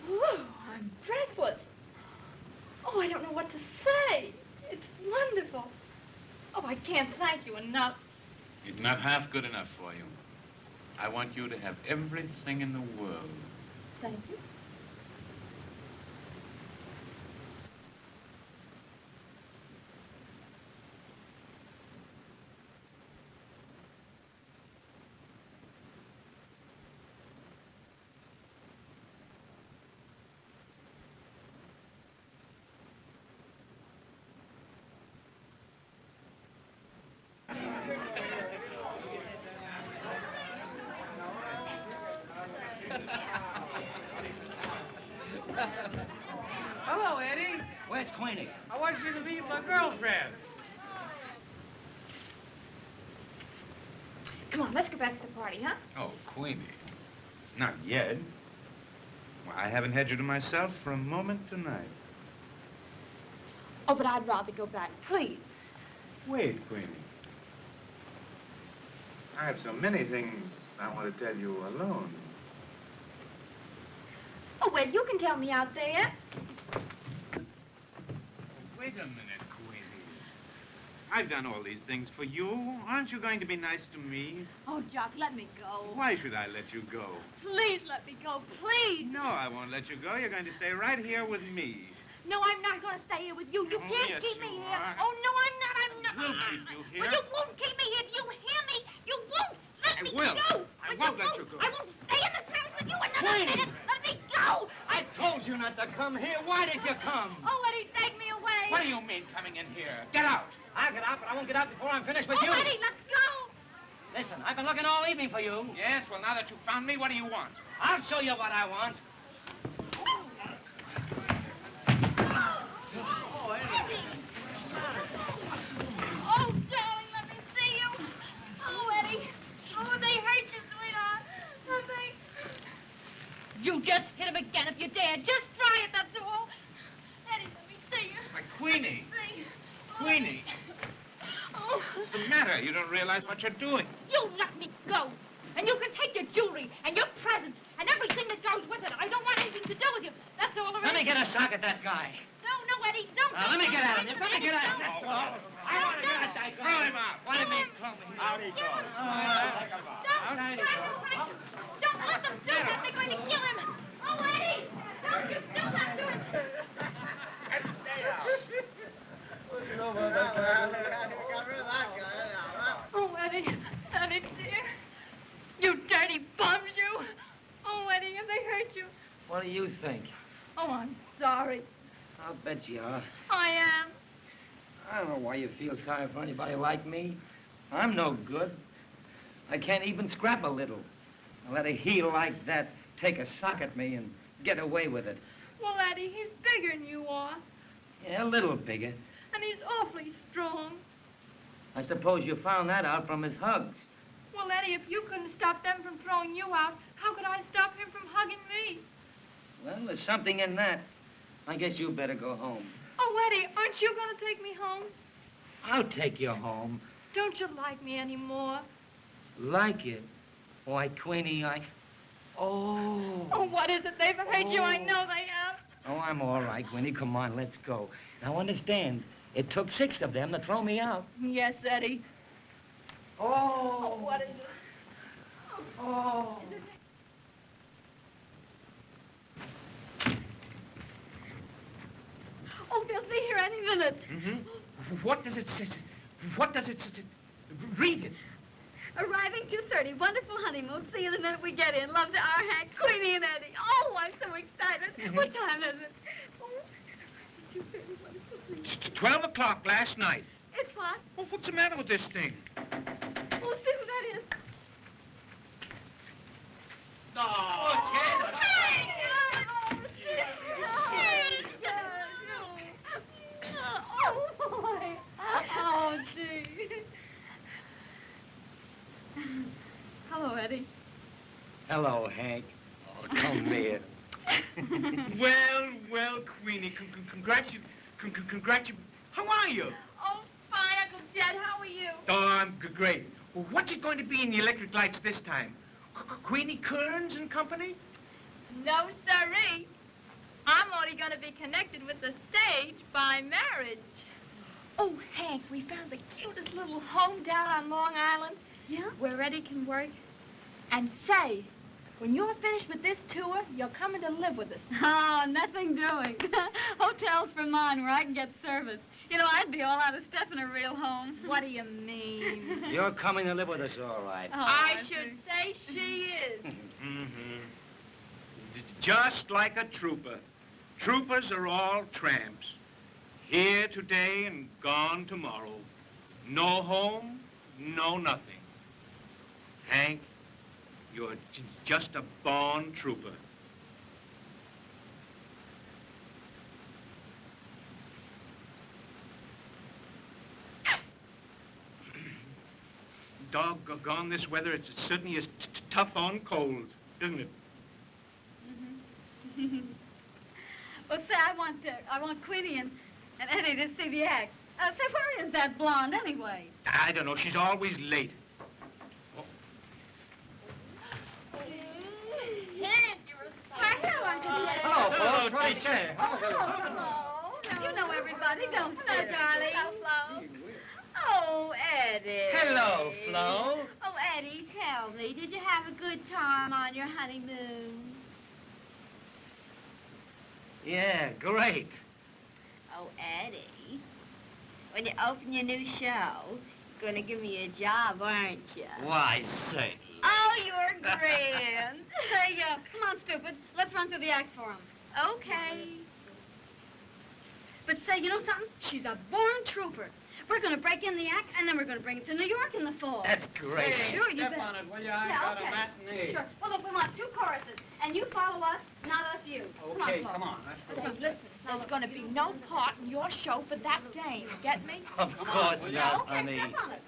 Oh, I'm breathless. Oh, I don't know what to say. It's wonderful. Oh, I can't thank you enough. It's not half good enough for you. I want you to have everything in the world. Thank you. Hello, Eddie. Where's Queenie? I want you to meet my girlfriend. Come on, let's go back to the party, huh? Oh, Queenie. Not yet. Well, I haven't had you to myself for a moment tonight. Oh, but I'd rather go back, please. Wait, Queenie. I have so many things I want to tell you alone. Oh, well, you can tell me out there. Wait a minute, Queenie. I've done all these things for you. Aren't you going to be nice to me? Oh, Jock, let me go. Why should I let you go? Please let me go, please. No, I won't let you go. You're going to stay right here with me. No, I'm not going to stay here with you. You can't yes, keep me you here. are. Oh, no, I'm not. I'm not. We'll keep you here. Well, you won't keep me here. Do you hear me? You won't. Let me will. go. I won't let you go. I won't stay in this house with you another Queenie! minute. Let me go. I told you not to come here. Why did you come? Oh, Eddie, take me away. What do you mean, coming in here? Get out. I'll get out, but I won't get out before I'm finished with Oh, you. Eddie, let's go. Listen, I've been looking all evening for you. Yes, well, now that you found me, what do you want? I'll show you what I want. Oh, darling, let me see you. Oh, Eddie. Oh, they hurt you, sweetheart. Oh, they... You just hit him again if you dare. Just try it, that's all. Eddie, let me see you. My Queenie. See. Queenie. Oh. What's the matter? You don't realize what you're doing. You let me go. And you can take your jewelry and your presents and everything that goes with it. I don't want anything to do with you. That's all there is. Let me get a sock at that guy. No, Eddie, don't. Let me get at him. Don't, Let me get at him. don't. I want to get at that guy. Throw him out. What do you mean, throw me? Out he goes. Don't let them do that. They're going to kill him. Oh, Eddie, don't you do that to him. Oh, Eddie, Eddie, dear. You dirty bums, you. Oh, Eddie, have they hurt you? What do you think? Oh, I'm sorry. I'll bet you are. I am. I don't know why you feel sorry for anybody like me. I'm no good. I can't even scrap a little. I let a heel like that take a sock at me and get away with it. Well, Eddie, he's bigger than you are. Yeah, a little bigger. And he's awfully strong. I suppose you found that out from his hugs. Well, Eddie, if you couldn't stop them from throwing you out, how could I stop him from hugging me? Well, there's something in that. I guess you better go home. Oh, Eddie, aren't you going to take me home? I'll take you home. Don't you like me anymore? Like it? Why, Queenie, Oh, what is it? They've hurt you. I know they have. Oh, I'm all right, Queenie. Come on, let's go. Now, understand, it took 6 of them to throw me out. Yes, Eddie. Oh, what is it? Oh. Oh, they'll be here any minute. Mm-hmm. What does it say? What does it say? Read it. Arriving 2:30. Wonderful honeymoon. See you the minute we get in. Love to our Hank, Queenie, and Eddie. Oh, I'm so excited. What time is it? Oh, 2:30. Wonderful honeymoon. It's 12 o'clock last night. It's what? Oh, what's the matter with this thing? Oh, see who that is. Oh, Hank! Oh, boy. Oh, gee. Hello, Eddie. Hello, Hank. Oh, come here. Well, Queenie, congratulations. How are you? Oh, fine, Uncle Jed. How are you? Oh, I'm great. Well, what's it going to be in the electric lights this time? Queenie Kearns and company? No, sirree. I'm only going to be connected with the stage by marriage. Oh, Hank, we found the cutest little home down on Long Island. Yeah? Where Eddie can work. And say, when you're finished with this tour, you're coming to live with us. Oh, nothing doing. Hotel's for mine where I can get service. You know, I'd be all out of stuff in a real home. What do you mean? You're coming to live with us, all right. Oh, I should say she is. Mm-hmm. Just like a trooper. Troopers are all tramps. Here today and gone tomorrow. No home, no nothing. Hank, you're just a born trooper. Doggone this weather, it certainly is tough on colds, isn't it? Well, say, I want Queenie and Eddie to see the act. Say, where is that blonde anyway? I don't know, she's always late. Hello, folks. Right there. Hello. You know everybody, don't you? Hello, darling. Hello, Flo. Oh, Eddie. Hello, Flo. Oh, Eddie, tell me, did you have a good time on your honeymoon? Yeah, great. Oh, Eddie, when you open your new show, you're going to give me a job, aren't you? Why, say. Oh, you're grand. Hey, come on, stupid. Let's run through the act for him. Okay. But say, you know something? She's a born trooper. We're going to break in the act, and then we're going to bring it to New York in the fall. That's great. Sure, you Step bet. on it, will you? I got a matinee. Sure. Well, look, we want 2 choruses, and you follow us, not us you. Okay, Come come on. on. Say, listen, there's going to be no part in your show for that dame. Get me? Of course not, Okay, honey. step on it.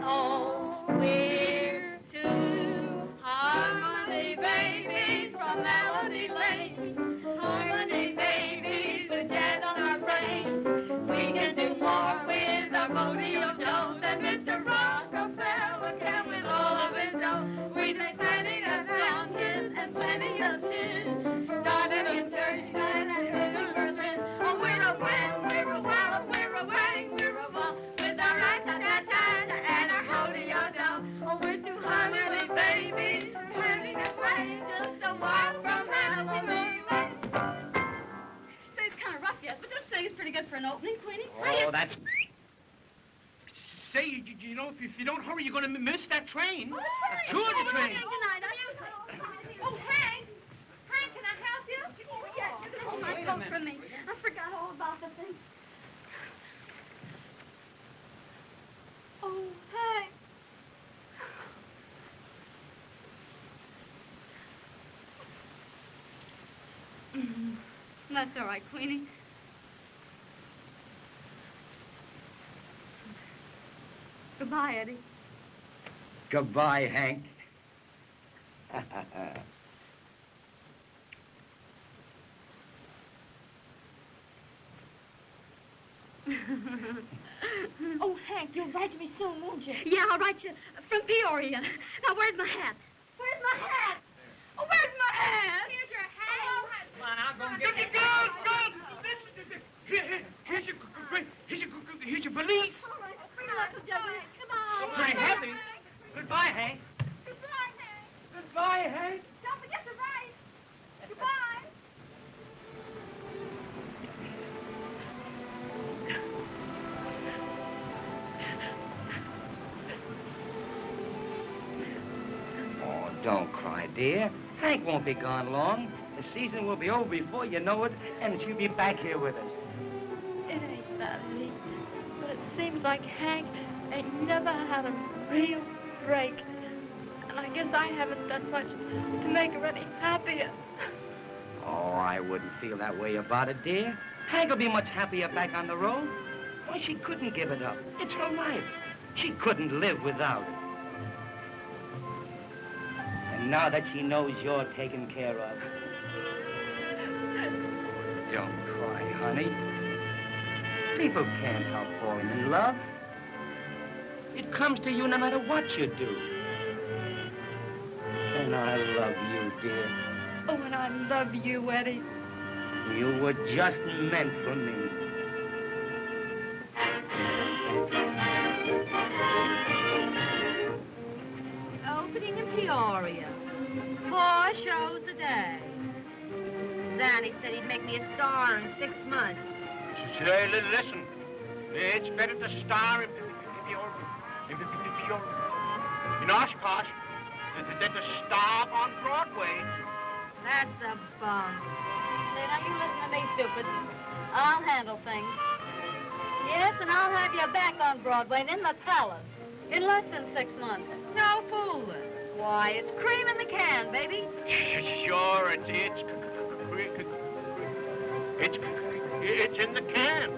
Oh, we're 2 harmony babies from Melody Lane. Harmony babies with jazz on our brain. We can do more with our rodeo dough than Mr. Rockefeller can with all of his dough. We make plenty of sound hits and plenty of tunes. Started in Deutschland and in Berlin. Oh, we're a win, we're a wow, we're a wang, we're a ball. With our rat-ta-ta-ta and our rodeo dough. Oh, we're 2 harmony babies, plenty to play, just a walk from Melody Lane. Say, it's kind of rough yet, but don't you think it's pretty good for an opening, Queenie? Oh, that's... Say, you know, if you don't hurry, you're going to miss that train. Oh, Sure, the train. Oh, Hank! Hank, can I help you? Oh, yes, this is my coat for me. I forgot all about the thing. Oh, Hank. That's all right, Queenie. Goodbye, Eddie. Goodbye, Hank. Oh, Hank, you'll write to me soon, won't you? Yeah, I'll write you from Peoria. Now, where's my hat? Where's my hat? Oh, where's my hat? Here's your hat. Come on, I'll go get it. Here's your valise. All right, bring it up, Jeffrey. Come on. Pretty heavy. Goodbye, Hank. Goodbye, Hank. Goodbye, Hank. Don't forget to write. Goodbye. Don't cry, dear. Hank won't be gone long. The season will be over before you know it, and she'll be back here with us. It ain't that, Lee. But it seems like Hank ain't never had a real break. And I guess I haven't done much to make her any happier. Oh, I wouldn't feel that way about it, dear. Hank will be much happier back on the road. Why, she couldn't give it up. It's her life. She couldn't live without it. And now that she knows you're taken care of, don't cry, honey. People can't help falling in love. It comes to you no matter what you do. And I love you, dear. Oh, and I love you, Eddie. You were just meant for me. Opening in Peoria. 4 shows a day. Danny said he'd make me a star in 6 months. Say, listen. It's better to star in Oshkosh than to star on Broadway. That's a bum. Say, now you listen to me, stupid. I'll handle things. Yes, and I'll have you back on Broadway and in the palace in less than 6 months. No fooling. Why, it's cream in the can, baby. Sure, it's in the can.